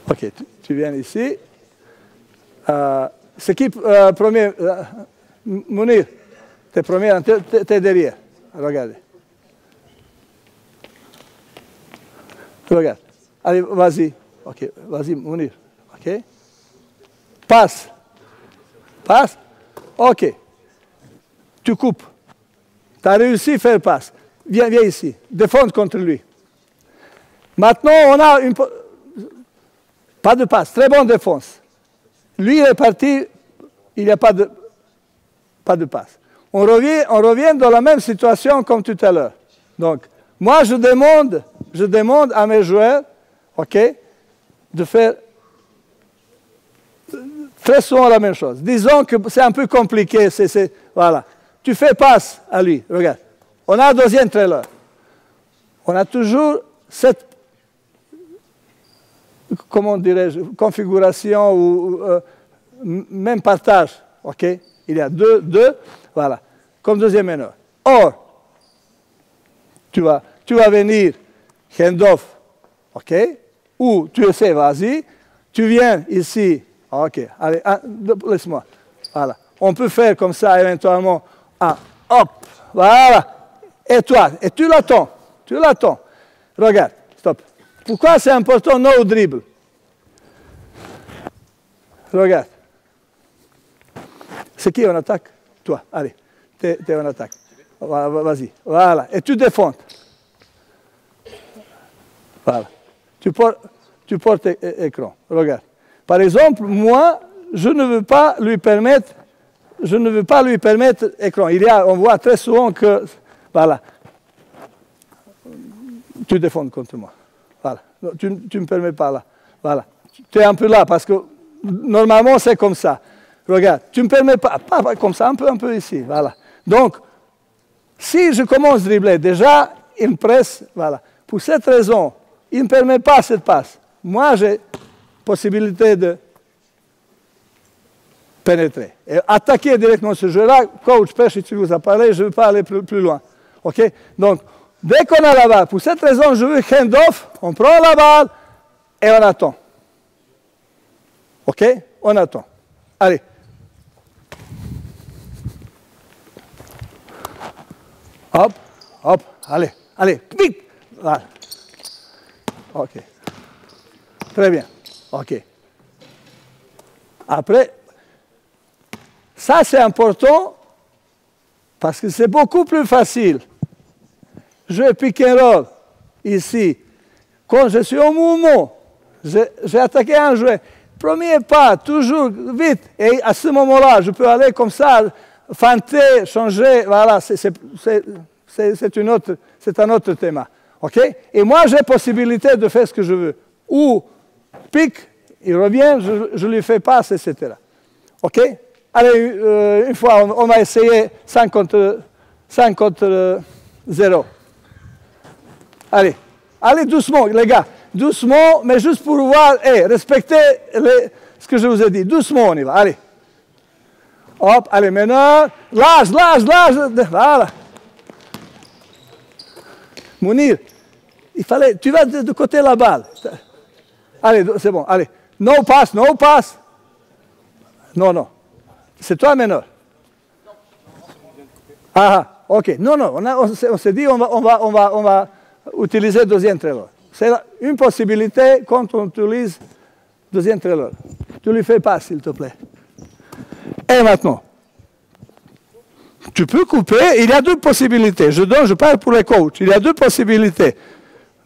OK, tu viens ici. C'est qui premier? Mounir, t'es premier, t'es derrière. Regardez. Regarde. Allez, vas-y. OK, vas-y, Mounir. OK. Passe. OK. Tu coupes. Tu as réussi à faire passe. Viens ici. Défendre contre lui. Maintenant, on a une... Pas de passe. Très bonne défense. Lui, il est parti. Il n'y a pas de passe. On revient dans la même situation comme tout à l'heure. Donc, moi, je demande à mes joueurs, OK, de faire très souvent la même chose. Disons que c'est un peu compliqué. Voilà. Tu fais passe à lui. Regarde. On a un deuxième trailer. On a toujours cette, comment dirais-je, configuration ou même partage. OK? Il y a deux, voilà, comme deuxième meneur. Or, tu vas venir hand-off, OK? Ou tu essaies, vas-y, tu viens ici, OK, allez, laisse-moi, voilà. On peut faire comme ça éventuellement, hop, voilà, et toi, et tu l'attends. Regarde, stop. Pourquoi c'est important no dribble? Regarde. C'est qui en attaque? Toi, allez, t'es en attaque. Vas-y, voilà, et tu défends. Voilà. Tu portes écran, regarde. Par exemple, moi, je ne veux pas lui permettre écran. On voit très souvent que, voilà, tu défends contre moi. Voilà, tu ne me permets pas là. Voilà, tu es un peu là, parce que normalement, c'est comme ça. Regarde, tu ne me permets pas comme ça, un peu ici, voilà. Donc, si je commence à dribbler, déjà, il me presse, voilà. Pour cette raison, il ne me permet pas cette passe. Moi, j'ai possibilité de... pénétrer. Et attaquer directement ce jeu-là, coach, pêche, tu vous as parlé, je ne veux pas aller plus loin. OK? Donc, dès qu'on a la balle, pour cette raison, je veux hand-off, on prend la balle et on attend. OK? On attend. Allez. Hop, hop, allez, allez, vite. Voilà. OK. Très bien. OK. Après, ça c'est important parce que c'est beaucoup plus facile. Je pick and roll ici. Quand je suis au mouvement, j'ai attaqué un joueur. Premier pas, toujours vite. Et à ce moment-là, je peux aller comme ça, feinter, changer. Voilà, c'est un autre thème. OK? Et moi, j'ai possibilité de faire ce que je veux. Ou pique, il revient, je lui fais passe, etc. OK? Allez, une fois, on va essayer 5 contre 0. Allez, allez doucement, les gars. Doucement, mais juste pour voir, respectez ce que je vous ai dit. Doucement, on y va. Allez. Hop, allez, maintenant. Lâche. Voilà. Mounir, tu vas de côté la balle. Allez, c'est bon, allez. No pass. Non. C'est toi, meneur. Ah, ok. Non, on s'est dit, on va utiliser deuxième trailer. C'est une possibilité quand on utilise deuxième trailer. Tu lui fais pas, s'il te plaît. Et maintenant, tu peux couper. Il y a deux possibilités. Je parle pour les coachs. Il y a deux possibilités.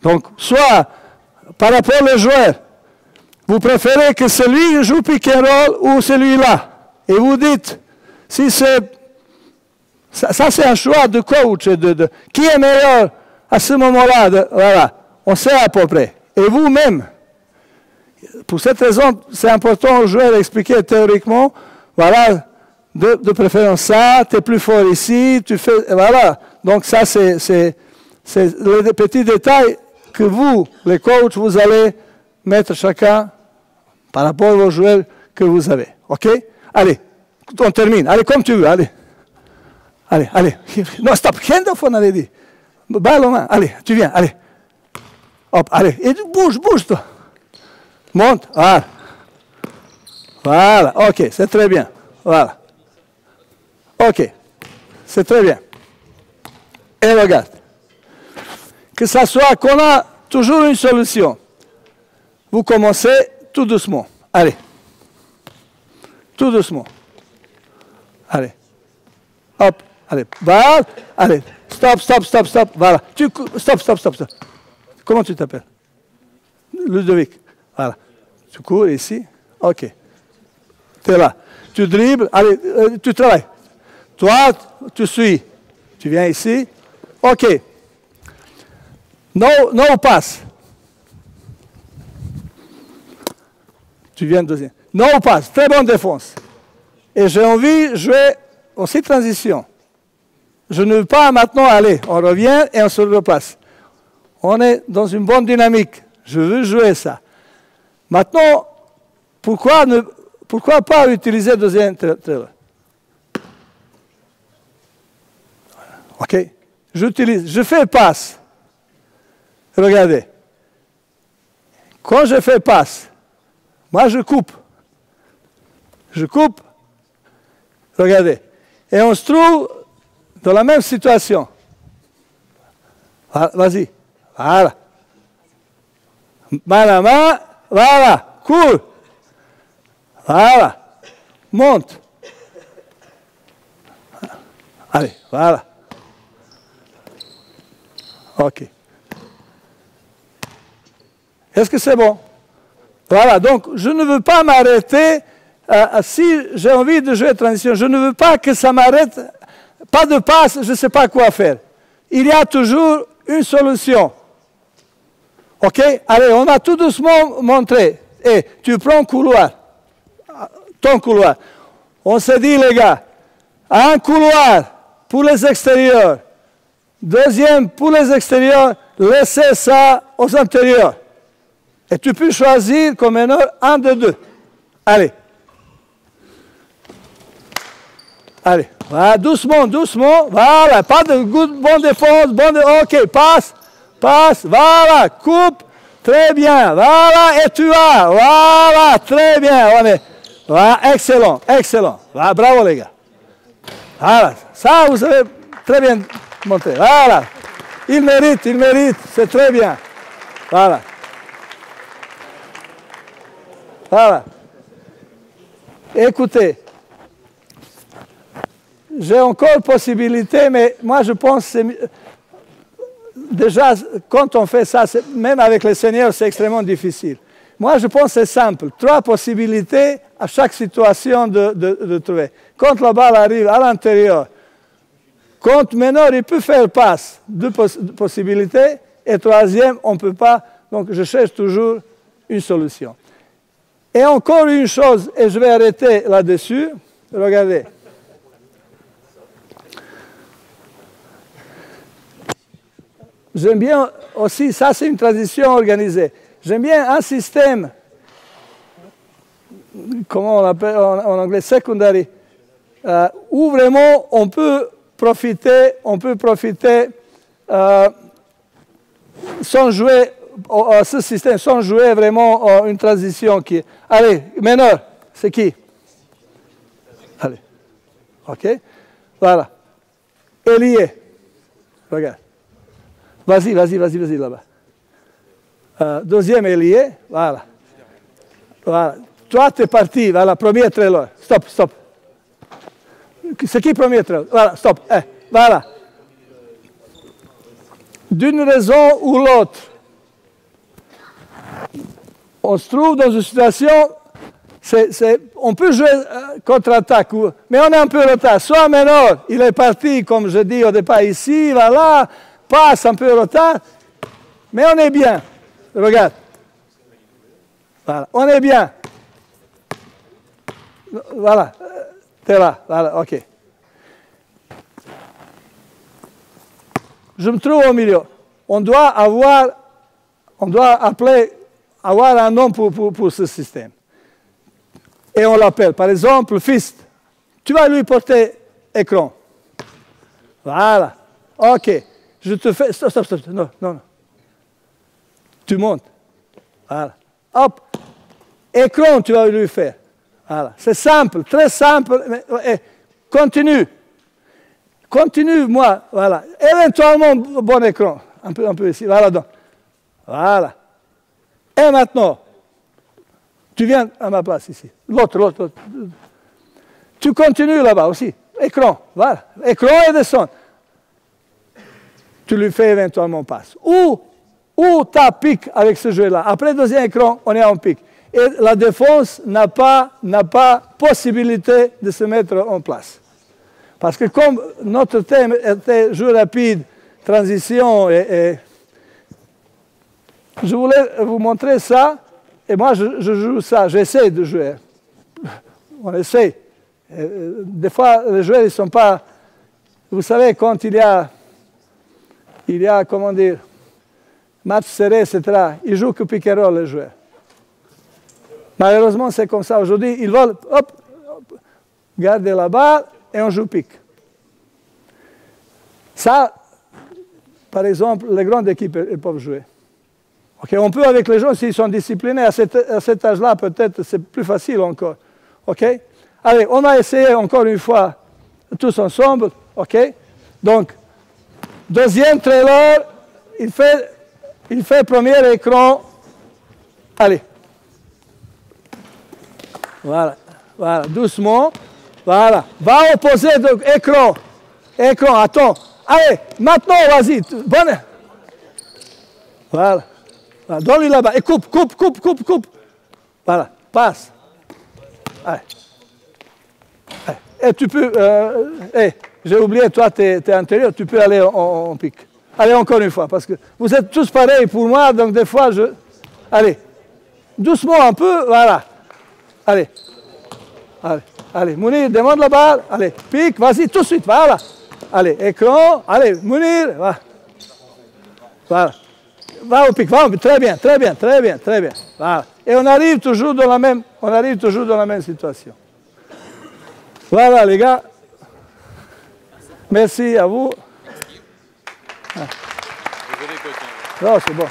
Donc, soit par rapport aux joueurs, vous préférez que celui joue pick and roll ou celui-là. Et vous dites, si c'est... Ça c'est un choix de coach. Qui est meilleur à ce moment-là? Voilà. On sait à peu près. Et vous-même, pour cette raison, c'est important aux joueurs d'expliquer théoriquement, voilà, de préférence ça, tu es plus fort ici, tu fais, voilà. Donc ça, c'est les petits détails que vous, les coachs, vous allez mettre chacun par rapport aux joueurs que vous avez. OK? Allez, on termine. Allez, comme tu veux, allez. Allez. Non, stop. Hand-off, on avait dit. Balle en main. Allez, tu viens, allez. Hop, allez. Et bouge, toi. Monte. Voilà. OK, c'est très bien. Voilà. OK. C'est très bien. Et regarde. Que ça soit qu'on a toujours une solution. Vous commencez tout doucement. Allez. Tout doucement. Allez. Hop. Allez. Voilà. Allez. Stop. Voilà. Stop. Comment tu t'appelles? Ludovic. Voilà. Tu cours ici. OK. Tu es là. Tu dribbles. Allez, tu travailles. Toi, tu suis. Tu viens ici. OK. No pass. Tu viens deuxième. No pass. Très bonne défense. Et j'ai envie de jouer aussi transition. Je ne veux pas maintenant aller. On revient et on se replace. On est dans une bonne dynamique. Je veux jouer ça. Maintenant, pourquoi pas utiliser deuxième trailer? OK. Je fais passe. Regardez. Quand je fais passe, moi je coupe. Regardez. Et on se trouve dans la même situation. Vas-y. Voilà. Main à main. Voilà. Cours. Voilà. Monte. Allez, voilà. OK. Est-ce que c'est bon? Voilà, donc je ne veux pas m'arrêter. Si j'ai envie de jouer transition, je ne veux pas que ça m'arrête. Pas de passe, je ne sais pas quoi faire. Il y a toujours une solution. OK? Allez, on a tout doucement montré. Et tu prends ton couloir. On s'est dit, les gars, un couloir pour les extérieurs. Deuxième, pour les extérieurs, laissez ça aux intérieurs. Et tu peux choisir comme meneur un de deux. Allez. Allez, voilà, doucement, doucement. Voilà, pas de bonne défense, ok, passe, voilà, coupe. Très bien, voilà, et tu as, voilà, très bien. Voilà, excellent, excellent. Voilà, bravo les gars. Voilà, ça vous avez très bien montré. Voilà, il mérite, c'est très bien. Voilà. Voilà. Écoutez, j'ai encore possibilité, mais moi je pense que déjà, quand on fait ça, même avec les seniors, c'est extrêmement difficile. Moi, je pense que c'est simple. 3 possibilités à chaque situation de trouver. Quand la balle arrive à l'intérieur, quand meneur, il peut faire passe. 2 possibilités. Et 3e, on ne peut pas. Donc, je cherche toujours une solution. Et encore une chose, et je vais arrêter là-dessus. Regardez. J'aime bien aussi, ça c'est une tradition organisée. J'aime bien un système, comment on l'appelle en anglais, secondary, où vraiment on peut profiter sans jouer ce système, sans jouer vraiment une transition qui... Allez, meneur, c'est qui? Allez, ok, voilà. Ailier, regarde. Vas-y, là-bas. 2e ailier, voilà. Voilà. Toi, tu es parti, voilà, premier trailer. Stop. C'est qui premier trailer? Voilà, stop. Voilà. D'une raison ou l'autre, on se trouve dans une situation, on peut jouer contre-attaque, mais on est un peu en retard. Soit meneur, il est parti, comme je dis au départ, ici, voilà, passe un peu en retard, mais on est bien. Regarde. Voilà, on est bien. Voilà, t'es là, voilà, ok. Je me trouve au milieu. On doit avoir un nom pour ce système. Et on l'appelle, par exemple, fist. Tu vas lui porter écran. Voilà, ok. Je te fais... Stop. Non. Tu montes. Voilà. Hop. Écran, tu vas lui faire. Voilà. C'est simple, très simple. Mais, continue. Continue, moi. Voilà. Éventuellement, bon écran. Un peu ici. Voilà. Donc. Voilà. Et maintenant, tu viens à ma place ici. L'autre. Tu continues là-bas aussi. Écran. Voilà. Écran et descend. Tu lui fais éventuellement passe. Ou tu as pique avec ce jeu-là. Après le 2e écran, on est en pique. Et la défense n'a pas possibilité de se mettre en place. Parce que comme notre thème était jeu rapide, transition, et je voulais vous montrer ça, et moi je joue ça, j'essaie de jouer. On essaie. Des fois, les joueurs, ils ne sont pas... Vous savez, quand il y a, comment dire, match serré, etc., ils jouent que pick and roll, les joueurs. Malheureusement, c'est comme ça. Aujourd'hui, ils veulent, garder la balle et on joue pick. Ça, par exemple, les grandes équipes, elles peuvent jouer. Okay, on peut avec les gens, s'ils sont disciplinés, à cet âge-là, peut-être, c'est plus facile encore. Okay? Allez, on va essayer encore une fois, tous ensemble. Okay? Donc, 2e trailer, il fait premier écran. Allez. Voilà, doucement. Voilà. Va opposer écran. Écran, attends. Allez, maintenant, vas-y. Bonne. Voilà. Donne-lui là-bas. Et coupe. Voilà, passe. Allez. Et tu peux... j'ai oublié, toi, tu es antérieur, tu peux aller en pique. Allez, encore une fois, parce que vous êtes tous pareils pour moi, donc des fois, Allez, doucement un peu, voilà. Allez, Mounir, demande la balle. Allez, pique, vas-y, tout de suite, voilà. Allez, écran, allez, Mounir, voilà. Va au pique, très bien. Voilà. Et on arrive toujours dans la même situation. Voilà, les gars. Merci à vous. Ah. Non, c'est bon.